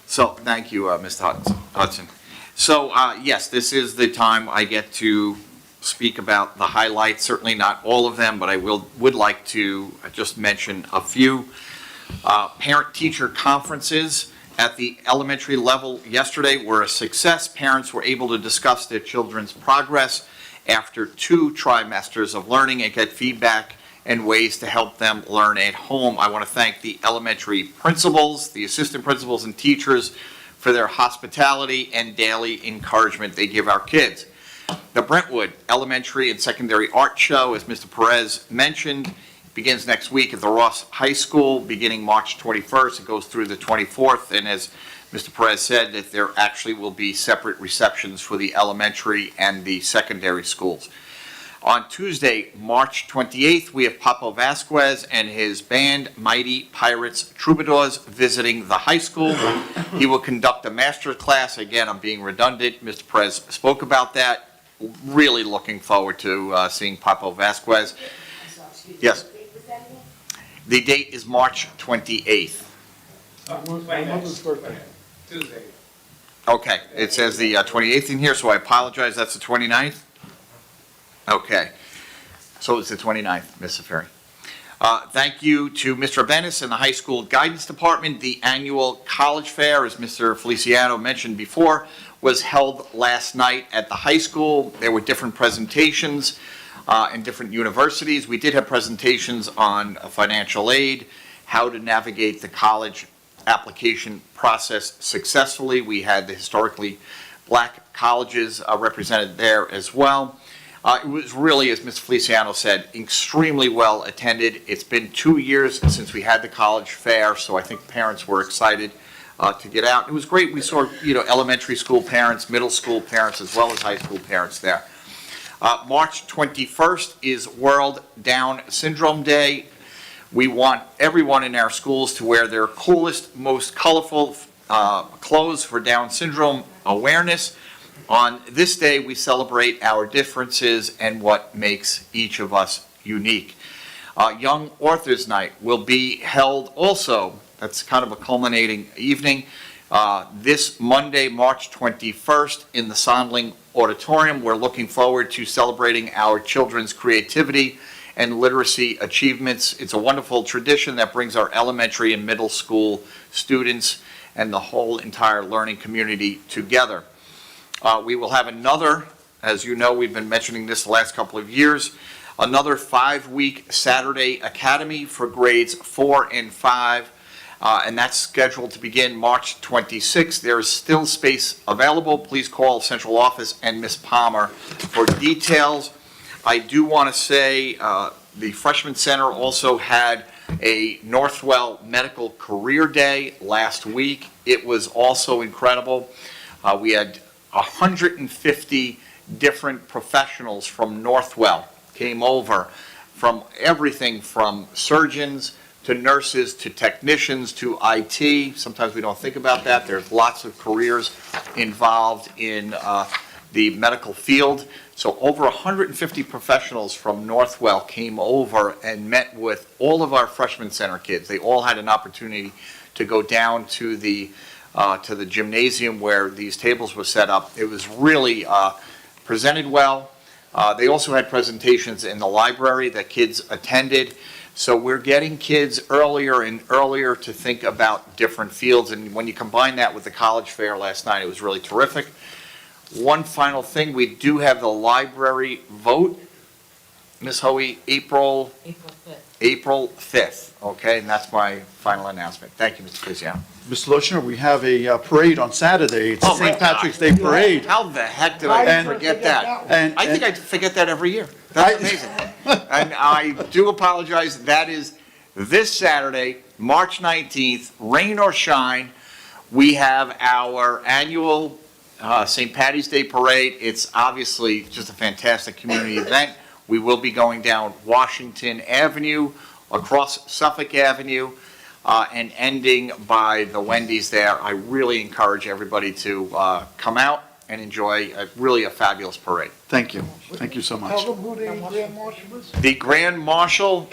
So, thank you, Mr. Hudson. So, yes, this is the time I get to speak about the highlights, certainly not all of them, but I would like to just mention a few. Parent-teacher conferences at the elementary level yesterday were a success. Parents were able to discuss their children's progress after 2 trimesters of learning and get feedback and ways to help them learn at home. I want to thank the elementary principals, the assistant principals, and teachers for their hospitality and daily encouragement they give our kids. The Brentwood Elementary and Secondary Art Show, as Mr. Perez mentioned, begins next week at the Ross High School, beginning March 21st. It goes through the 24th, and as Mr. Perez said, that there actually will be separate receptions for the elementary and the secondary schools. On Tuesday, March 28th, we have Papo Vasquez and his band, Mighty Pirates Troubadours, visiting the high school. He will conduct a master class. Again, I'm being redundant. Mr. Perez spoke about that. Really looking forward to seeing Papo Vasquez. Yes. The date is March 28th. Tuesday. Okay, it says the 28th in here, so I apologize. That's the 29th? Okay. So it's the 29th, Ms. Safari. Thank you to Mr. Bennis and the high school guidance department. The annual college fair, as Mr. Feliciano mentioned before, was held last night at the high school. There were different presentations in different universities. We did have presentations on financial aid, how to navigate the college application process successfully. We had the historically black colleges represented there as well. It was really, as Mr. Feliciano said, extremely well attended. It's been 2 years since we had the college fair, so I think parents were excited to get out. It was great. We saw, elementary school parents, middle school parents, as well as high school parents there. March 21st is World Down Syndrome Day. We want everyone in our schools to wear their coolest, most colorful clothes for Down syndrome awareness. On this day, we celebrate our differences and what makes each of us unique. Young Authors Night will be held also, that's kind of a culminating evening, this Monday, March 21st in the Sondling Auditorium. We're looking forward to celebrating our children's creativity and literacy achievements. It's a wonderful tradition that brings our elementary and middle school students and the whole entire learning community together. We will have another, as you know, we've been mentioning this the last couple of years, another 5-week Saturday Academy for grades 4 and 5. And that's scheduled to begin March 26th. There is still space available. Please call central office and Ms. Palmer for details. I do want to say the Freshman Center also had a Northwell Medical Career Day last week. It was also incredible. We had 150 different professionals from Northwell came over, from everything from surgeons to nurses, to technicians, to IT. Sometimes we don't think about that. There's lots of careers involved in the medical field. So over 150 professionals from Northwell came over and met with all of our Freshman Center kids. They all had an opportunity to go down to the gymnasium where these tables were set up. It was really presented well. They also had presentations in the library that kids attended. So we're getting kids earlier and earlier to think about different fields, and when you combine that with the college fair last night, it was really terrific. One final thing, we do have the library vote, Ms. Hoey, April 5th, okay, and that's my final announcement. Thank you, Mr. Cristiano. Mr. Lochner, we have a parade on Saturday. It's the Oh, my St. Patrick's God. Day Parade. How the heck did I forget that? And- I think I forget that every year. That's amazing. And I do apologize, that is this Saturday, March 19th, rain or shine. We have our annual St. Patty's Day Parade. It's obviously just a fantastic community event. We will be going down Washington Avenue, across Suffolk Avenue, and ending by the Wendy's there. I really encourage everybody to come out and enjoy really a fabulous parade. Thank you. Thank you so much. Tell them who the Grand Marshal is. The Grand Marshal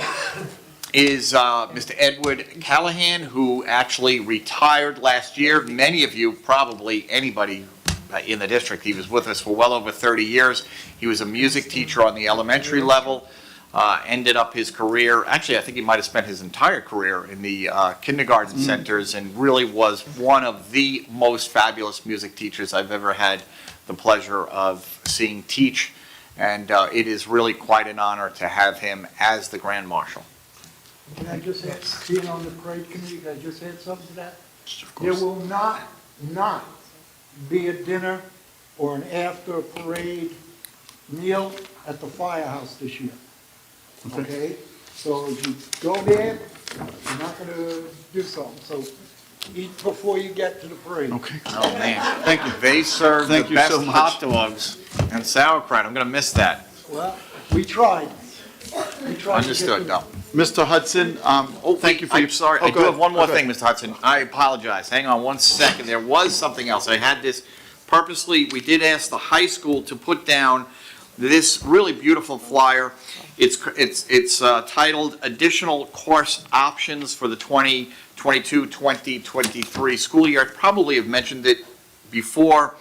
is Mr. Edward Callahan, who actually retired last year. Many of you, probably anybody in the district, he was with us for well over 30 years. He was a music teacher on the elementary level, ended up his career, actually I think he might have spent his entire career in the kindergarten centers, and really was one of the most fabulous music teachers I've ever had the pleasure of seeing teach, and it is really quite an honor to have him as the Grand Marshal. Can I just add, being on the parade committee, can I just add something to that? There will not be a dinner or an after parade meal at the firehouse this year. Okay? So if you go there, you're not gonna do something, so eat before you get to the parade. Okay. Oh, man. Thank you. They serve the Thank you best so much. hot dogs and sauerkraut. I'm going to miss that. Well, we tried. We tried to get Understood, to- no. Mr. Hudson, thank you for your... I'm sorry, Oh, I go do ahead. have one more Go ahead. thing, Mr. Hudson. I apologize. Hang on one second. There was something else. I had this purposely, we did ask the high school to put down this really beautiful flyer. It's titled Additional Course Options for the 2022-2023 school year. I probably have mentioned it before,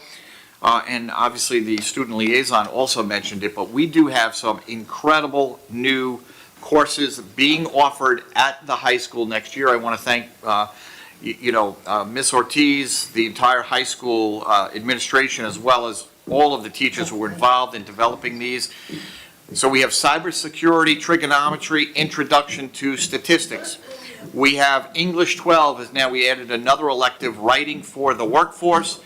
and obviously the student liaison also mentioned it, but we do have some incredible new courses being offered at the high school next year. I want to thank Ms. Ortiz, the entire high school administration, as well as all of the teachers who were involved in developing these. So we have cybersecurity, trigonometry, introduction to statistics. We have English 12, as now we added another elective, writing for the workforce.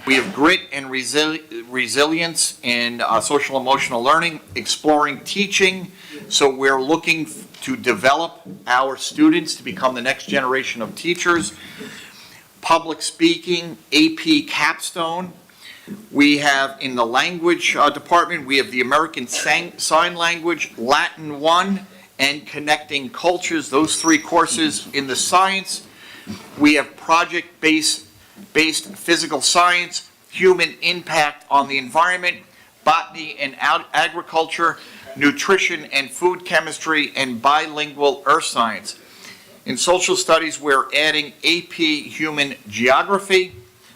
We have grit and resilience in social emotional learning, exploring teaching. So we're looking to develop our students to become the next generation of teachers. Public speaking, AP capstone. We have in the language department, we have the American Sign Language, Latin 1, and connecting cultures, those 3 courses. In the science, we have project-based physical science, human impact on the environment, botany and agriculture, nutrition and food chemistry, and bilingual earth science. In social studies, we're adding AP Human Geography,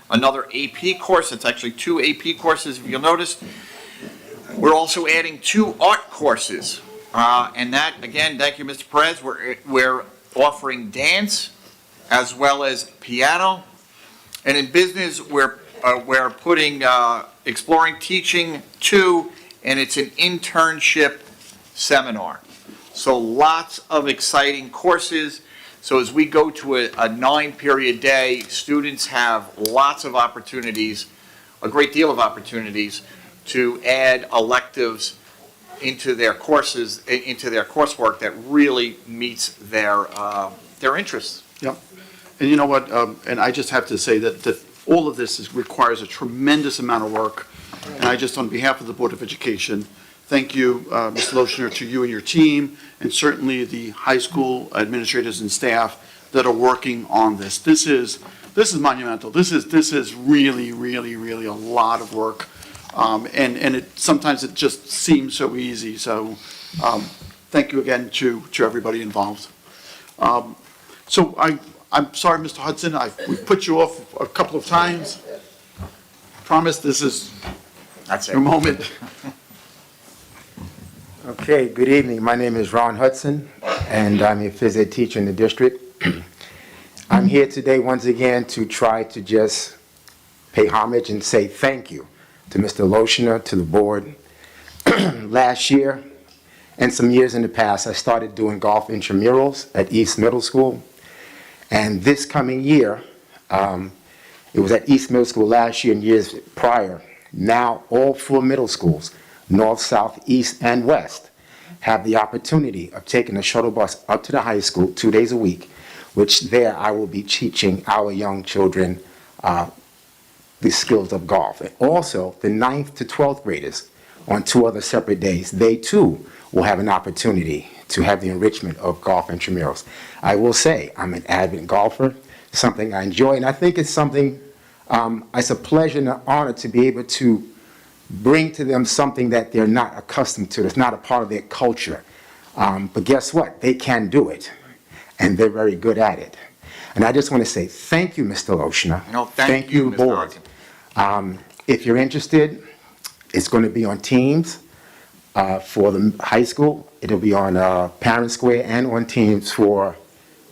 another AP course. It's actually 2 AP courses, if you'll notice. We're also adding 2 art courses. And that, again, thank you, Mr. Perez, we're offering dance as well as piano. And in business, we're putting Exploring Teaching 2, and it's an internship seminar. So lots of exciting courses. So as we go to a 9-period day, students have lots of opportunities, a great deal of opportunities, to add electives into their courses, into their coursework that really meets their interests. Yep. And you know what, and I just have to say that all of this requires a tremendous amount of work. And I just, on behalf of the Board of Education, thank you, Mr. Lochner, to you and your team, and certainly the high school administrators and staff that are working on this. This is monumental. This is really, really, really a lot of work. And sometimes it just seems so easy. So thank you again to everybody involved. So I'm sorry, Mr. Hudson, we've put you off a couple of times. Promise this is your moment. Okay, good evening. My name is Ron Hudson, and I'm a phys ed teacher in the district. I'm here today once again to try to just pay homage and say thank you to Mr. Lochner, to the board. Last year and some years in the past, I started doing golf intramurals at East Middle School. And this coming year, it was at East Middle School last year and years prior. Now all 4 middle schools, north, south, east, and west, have the opportunity of taking a shuttle bus up to the high school 2 days a week, which there I will be teaching our young children the skills of golf. And also, the 9th to 12th graders, on 2 other separate days, they too will have an opportunity to have the enrichment of golf intramurals. I will say, I'm an avid golfer, something I enjoy, and I think it's something, it's a pleasure and an honor to be able to bring to them something that they're not accustomed to, that's not a part of their culture. But guess what? They can do it, and they're very good at it. And I just want to say thank you, Mr. Lochner. No, thank you, Mr. board. If you're interested, it's going to be on Teams for the high school. It'll be on Parent Square and on Teams for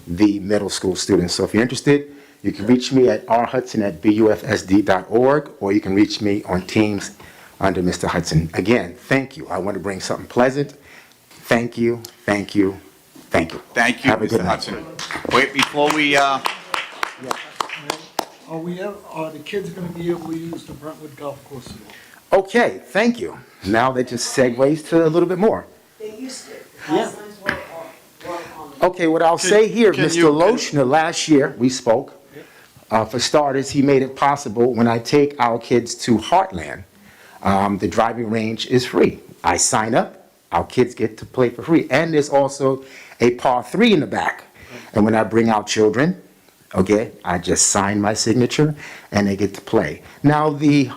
the middle school students. So if you're interested, you can reach me at rhudson@bufsd.org, or you can reach me on Teams under Mr. Hudson. Again, thank you. I want to bring something pleasant. Thank you, thank you, thank you. Thank you, Have a Mr. good night. Hudson. Wait, before we, Are the kids gonna be able to use the Brentwood golf course at all? Okay, thank you. Now that just segues to a little bit more. They used to. Yeah. Okay, what I'll say here, can Mr. you- Lochner, last year, we spoke. For starters, he made it possible when I take our kids to Heartland, the driving range is free. I sign up, our kids get to play for free. And there's also a par 3 in the back. And when I bring out children, okay, I just sign my signature and they get to play. Now, the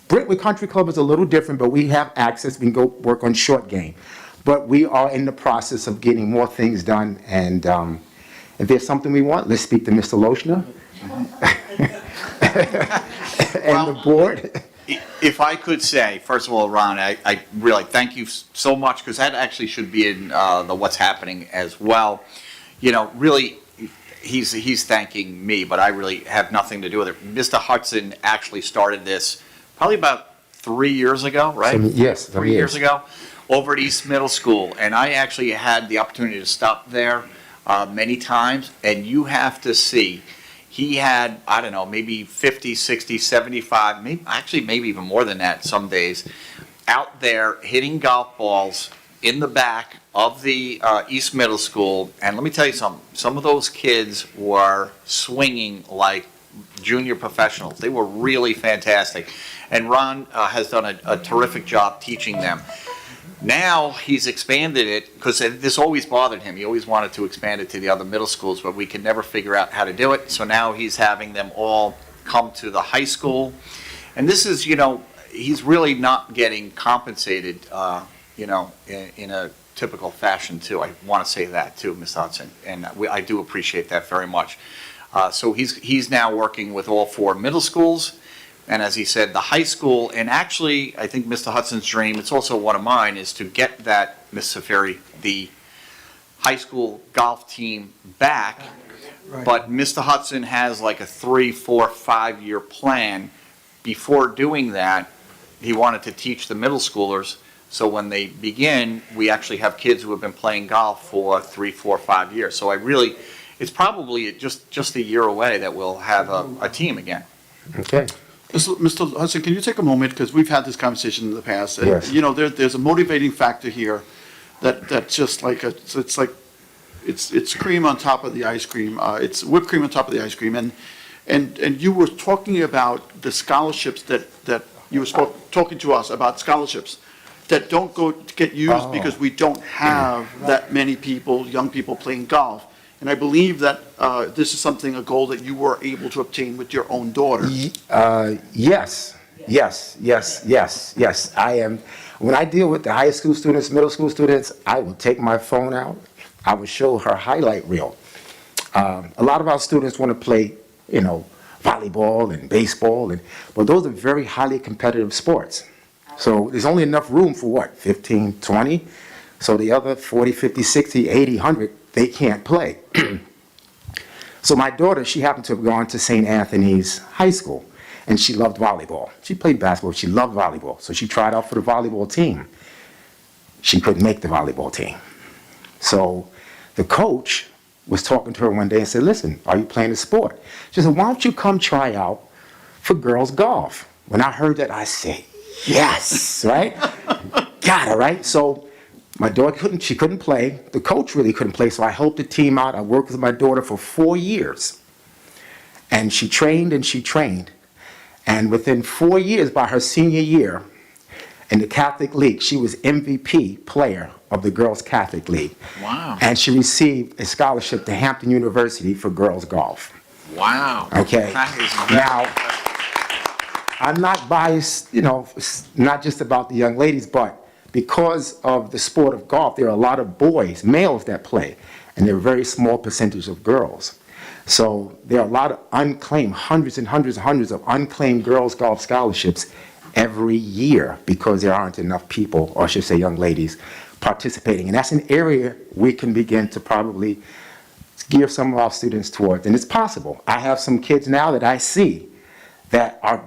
Brentwood Country Club is a little different, but we have access. We can go work on short game. But we are in the process of getting more things done. And if there's something we want, let's speak to Mr. Lochner and the board. if I could say, first of all, Ron, I really thank you so much, because that actually should be in the what's happening as well. You know, really, he's thanking me, but I really have nothing to do with it. Mr. Hudson actually started this probably about 3 years ago, right? Yes, 3 years ago, over at East Middle School. And I actually had the opportunity to stop there many times, and you have to see, he had, I don't know, maybe 50, 60, 75, maybe even more than that some days, out there hitting golf balls in the back of the East Middle School. And let me tell you something, some of those kids were swinging like junior professionals. They were really fantastic. And Ron has done a terrific job teaching them. Now he's expanded it, because this always bothered him. He always wanted to expand it to the other middle schools, but we could never figure out how to do it. So now he's having them all come to the high school. And this is, he's really not getting compensated, in a typical fashion too. I want to say that too, Ms. Hudson, and I do appreciate that very much. So he's now working with all 4 middle schools, and as he said, the high school, and actually, I think Mr. Hudson's dream, it's also one of mine, is to get that, Ms. Safiri, the high school golf team back. Right. But Mr. Hudson has like a 3, 4, 5-year plan. Before doing that, he wanted to teach the middle schoolers, so when they begin, we actually have kids who have been playing golf for 3, 4, 5 years. So it's probably just a year away that we'll have a team again. Okay. Mr. Hudson, can you take a moment, because we've had this conversation in the past. And, Yes. There's a motivating factor here that's just like it's cream on top of the ice cream. It's whipped cream on top of the ice cream. And you were talking about the scholarships that you were talking to us about scholarships that don't go to get used because we don't have that many people, young people playing golf. And I believe that this is a goal that you were able to obtain with your own daughter. Yes. I am. When I deal with the high school students, middle school students, I will take my phone out. I will show her highlight reel. A lot of our students want to play, volleyball and baseball, but those are very highly competitive sports. So there's only enough room for 15, 20? So the other 40, 50, 60, 80, 100, they can't play. So my daughter, she happened to have gone to St. Anthony's High School, and she loved volleyball. She played basketball, she loved volleyball. So she tried out for the volleyball team. She couldn't make the volleyball team. So the coach was talking to her one day and said, listen, are you playing a sport? She said, why don't you come try out for girls golf? When I heard that, I said, yes, right? Got it, right? So my daughter couldn't play. The coach really couldn't play, so I helped the team out. I worked with my daughter for 4 years. And she trained and she trained. And within 4 years, by her senior year, in the Catholic League, she was MVP player of the Girls Catholic League. Wow. And she received a scholarship to Hampton University for girls golf. Wow. Okay. That is Now, I'm not biased, not just about the young ladies, but because of the sport of golf, there are a lot of boys, males that play, and there are a very small percentage of girls. So there are a lot of unclaimed, hundreds and hundreds and hundreds of unclaimed girls golf scholarships every year because there aren't enough people, or I should say young ladies, participating. And that's an area we can begin to probably gear some of our students towards. And it's possible. I have some kids now that I see that are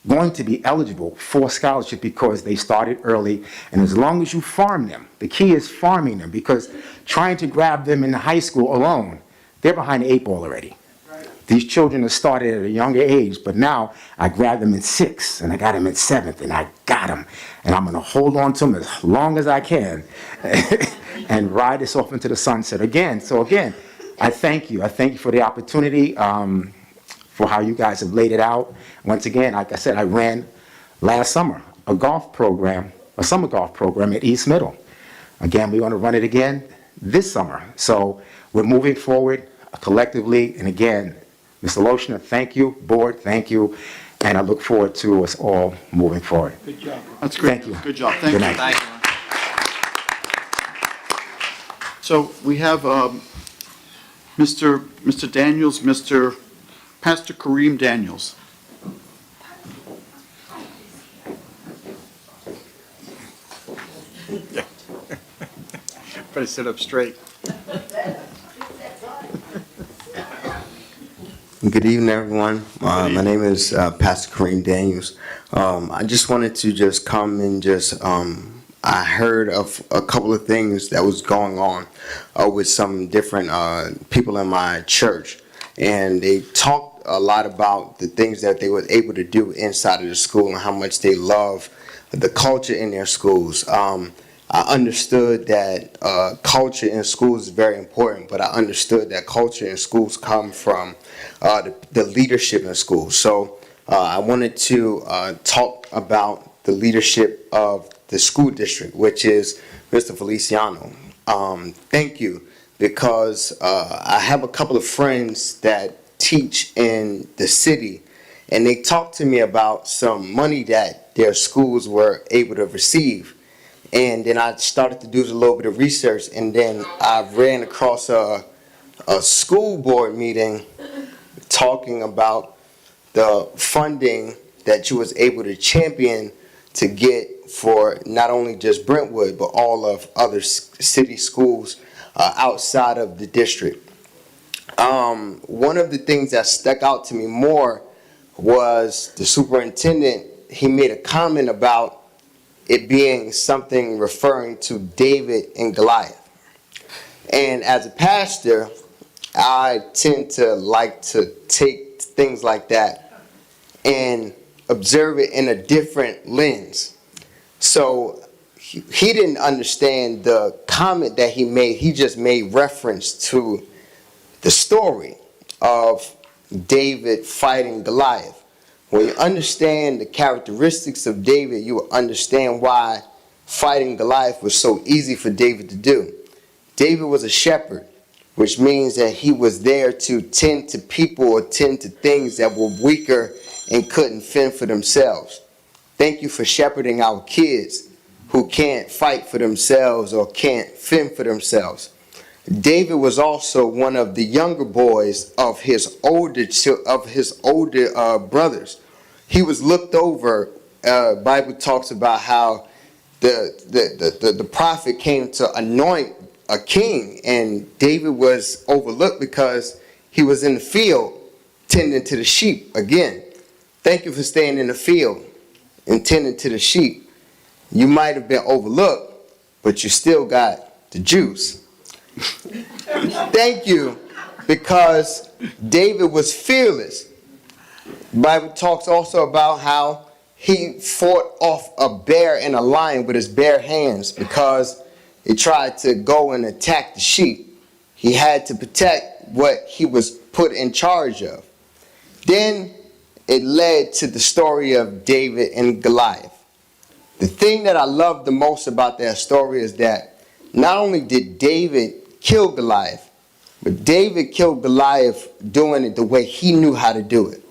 going to be eligible for scholarship because they started early. And as long as you farm them, the key is farming them, because trying to grab them in high school alone, they're behind the 8 ball already. These children are started at a younger age, but now I grab them in 6th, and I got them in 7th, and I got them. And I'm going to hold on to them as long as I can and ride this off into the sunset again. So again, I thank you. I thank you for the opportunity, for how you guys have laid it out. Once again, like I said, I ran last summer a summer golf program at East Middle. Again, we're going to run it again this summer. So we're moving forward collectively, and again, Mr. Lochner, thank you. Board, thank you. And I look forward to us all moving forward. Good job. That's great. Thank you. Good job. Thank Good you. night. Thank you. So we have Mr. Daniels, Pastor Kareem Daniels. Better sit up straight. Good evening, everyone. My name is Pastor Kareem Daniels. I just wanted to just come and I heard of a couple of things that was going on with some different people in my church. And they talked a lot about the things that they were able to do inside of the school and how much they love the culture in their schools. I understood that culture in schools is very important, but I understood that culture in schools come from the leadership in schools. So I wanted to talk about the leadership of the school district, which is Mr. Feliciano. Thank you, because I have a couple of friends that teach in the city, and they talked to me about some money that their schools were able to receive. And then I started to do a little bit of research, and then I ran across a school board meeting talking about the funding that you was able to champion to get for not only just Brentwood, but all of other city schools outside of the district. One of the things that stuck out to me more was the superintendent. He made a comment about it being something referring to David and Goliath. And as a pastor, I tend to like to take things like that and observe it in a different lens. So he didn't understand the comment that he made. He just made reference to the story of David fighting Goliath. When you understand the characteristics of David, you will understand why fighting Goliath was so easy for David to do. David was a shepherd, which means that he was there to tend to people or tend to things that were weaker and couldn't fend for themselves. Thank you for shepherding our kids who can't fight for themselves or can't fend for themselves. David was also one of the younger boys of his older brothers. He was looked over. Bible talks about how the prophet came to anoint a king, and David was overlooked because he was in the field tending to the sheep. Again, thank you for staying in the field and tending to the sheep. You might have been overlooked, but you still got the juice. Thank you, because David was fearless. The Bible talks also about how he fought off a bear and a lion with his bare hands because he tried to go and attack the sheep. He had to protect what he was put in charge of. Then it led to the story of David and Goliath. The thing that I love the most about that story is that not only did David kill Goliath, but David killed Goliath doing it the way he knew how to do it.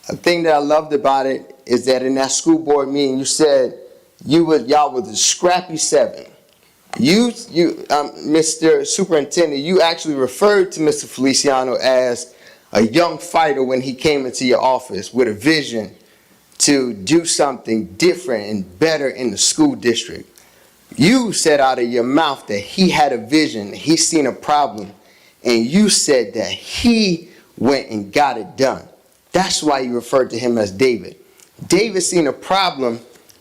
A thing that I loved about it is that in that school board meeting, you said y'all were the scrappy seven. Mr. Superintendent, you actually referred to Mr. Feliciano as a young fighter when he came into your office with a vision to do something different and better in the school district. You said out of your mouth that he had a vision, he seen a problem, and you said that he went and got it done. That's why you referred to him as David. David seen a problem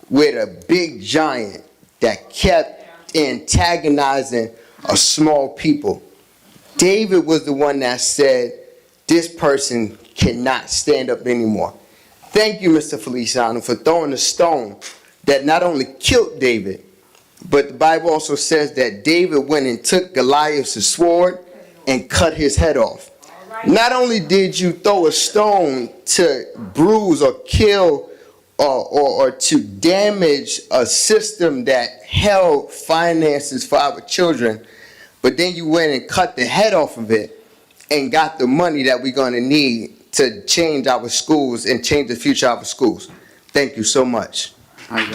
with a big giant that kept antagonizing a small people. David was the one that said, this person cannot stand up anymore. Thank you, Mr. Feliciano, for throwing a stone that not only killed David, but the Bible also says that David went and took Goliath's sword and cut his head off. Not only did you throw a stone to bruise or kill or to damage a system that held finances for our children, but then you went and cut the head off of it and got the money that we're going to need to change our schools and change the future of our schools. Thank you so much. I'm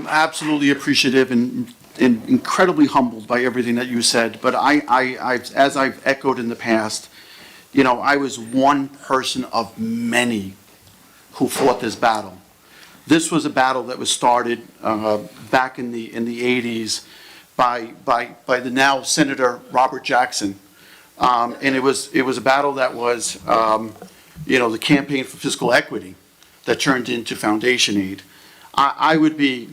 absolutely appreciative and incredibly humbled by everything that you said. But as I've echoed in the past, I was one person of many who fought this battle. This was a battle that was started back in the 80s by the now Senator Robert Jackson, and it was a battle that was the campaign for fiscal equity that turned into foundation aid. I would be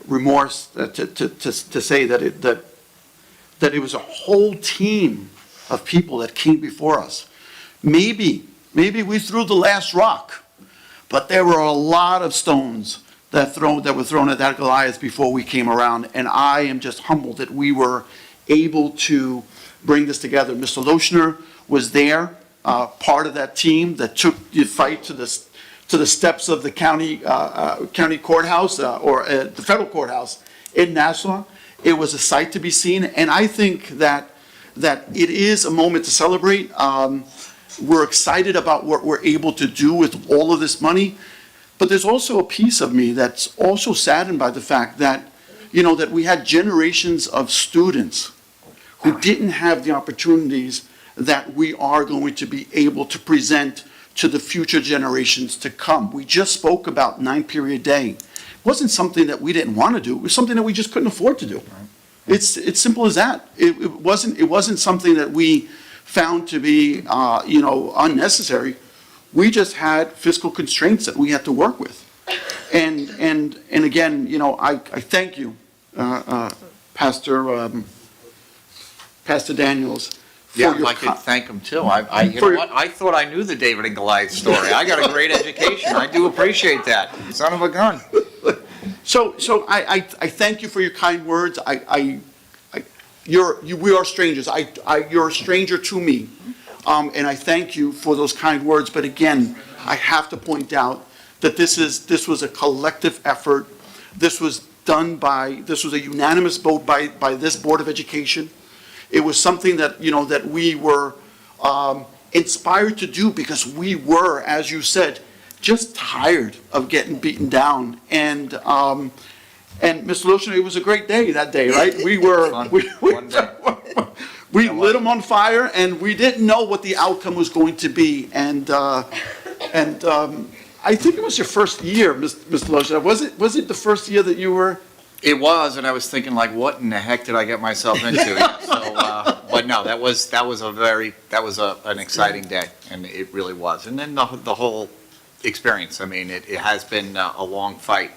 remorse to say that it was a whole team of people that came before us. Maybe we threw the last rock, but there were a lot of stones that were thrown at that Goliath before we came around, and I am just humbled that we were able to bring this together. Mr. Lochner was there part of that team that took the fight to the steps of the county courthouse or the federal courthouse in Nassau. It was a sight to be seen, and I think that it is a moment to celebrate. We're excited about what we're able to do with all of this money, but there's also a piece of me that's also saddened by the fact that, that we had generations of students who didn't have the opportunities that we are going to be able to present to the future generations to come. We just spoke about 9-period day. It wasn't something that we didn't want to do. It was something that we just couldn't afford to do. It's simple as that. It wasn't something that we found to be, unnecessary. We just had fiscal constraints that we had to work with. And again, I thank you, Pastor Daniels. Yeah, I'd like to thank him too. You know what? I thought I knew the David and Goliath story. I got a great education. I do appreciate that. Son of a gun. So I thank you for your kind words. We are strangers. You're a stranger to me. And I thank you for those kind words. But again, I have to point out that this was a collective effort. This was a unanimous vote by this Board of Education. It was something that, that we were inspired to do because we were, as you said, just tired of getting beaten down. And Mr. Loshner, it was a great day that day, right? We lit them on fire, and we didn't know what the outcome was going to be. And I think it was your first year, Mr. Loshner. Was it the first year that you were? It was, and I was thinking, like, what in the heck did I get myself into? But no, that was an exciting day, and it really was. And then the whole experience. I mean, it has been a long fight,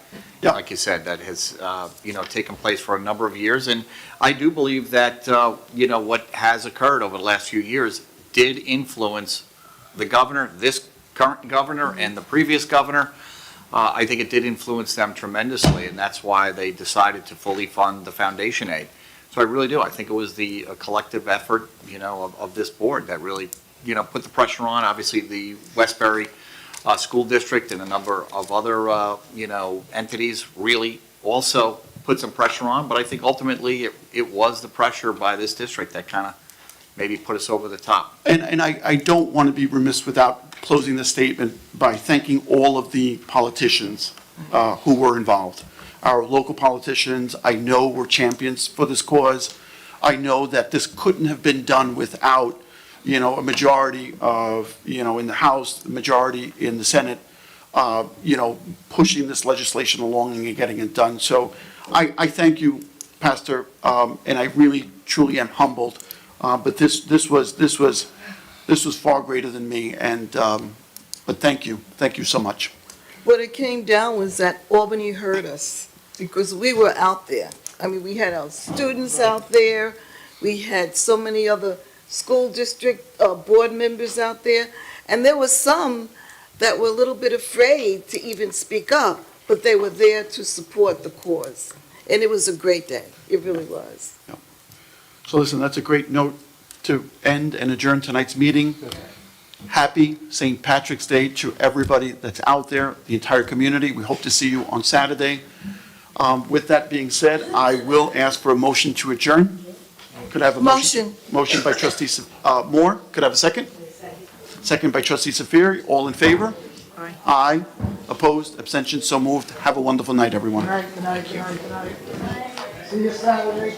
like you said, that has taken place for a number of years. And I do believe that what has occurred over the last few years did influence the governor, this current governor, and the previous governor. I think it did influence them tremendously, and that's why they decided to fully fund the foundation aid. So I really do. I think it was the collective effort, of this board that really, put the pressure on. Obviously, the Westbury School District and a number of other, entities really also put some pressure on. But I think ultimately it was the pressure by this district that kind of maybe put us over the top. And I don't want to be remiss without closing the statement by thanking all of the politicians who were involved. Our local politicians, I know, were champions for this cause. I know that this couldn't have been done without, a majority of, in the House, the majority in the Senate, pushing this legislation along and getting it done. So I thank you, Pastor, and I really, truly am humbled. But this was far greater than me, and but thank you so much. What it came down was that Albany heard us because we were out there. I mean, we had our students out there. We had so many other school district board members out there, and there were some that were a little bit afraid to even speak up, but they were there to support the cause, and it was a great day. It really was. So listen, that's a great note to end and adjourn tonight's meeting. Happy St. Patrick's Day to everybody that's out there, the entire community. We hope to see you on Saturday. With that being said, I will ask for a motion to adjourn. Could I have a motion? Motion by Trustee Moore. Could I have a second? Second by Trustee Safiri. All in favor? Aye. Aye. Opposed? Abstentions? So moved. Have a wonderful night, everyone. Good night. See you Saturday.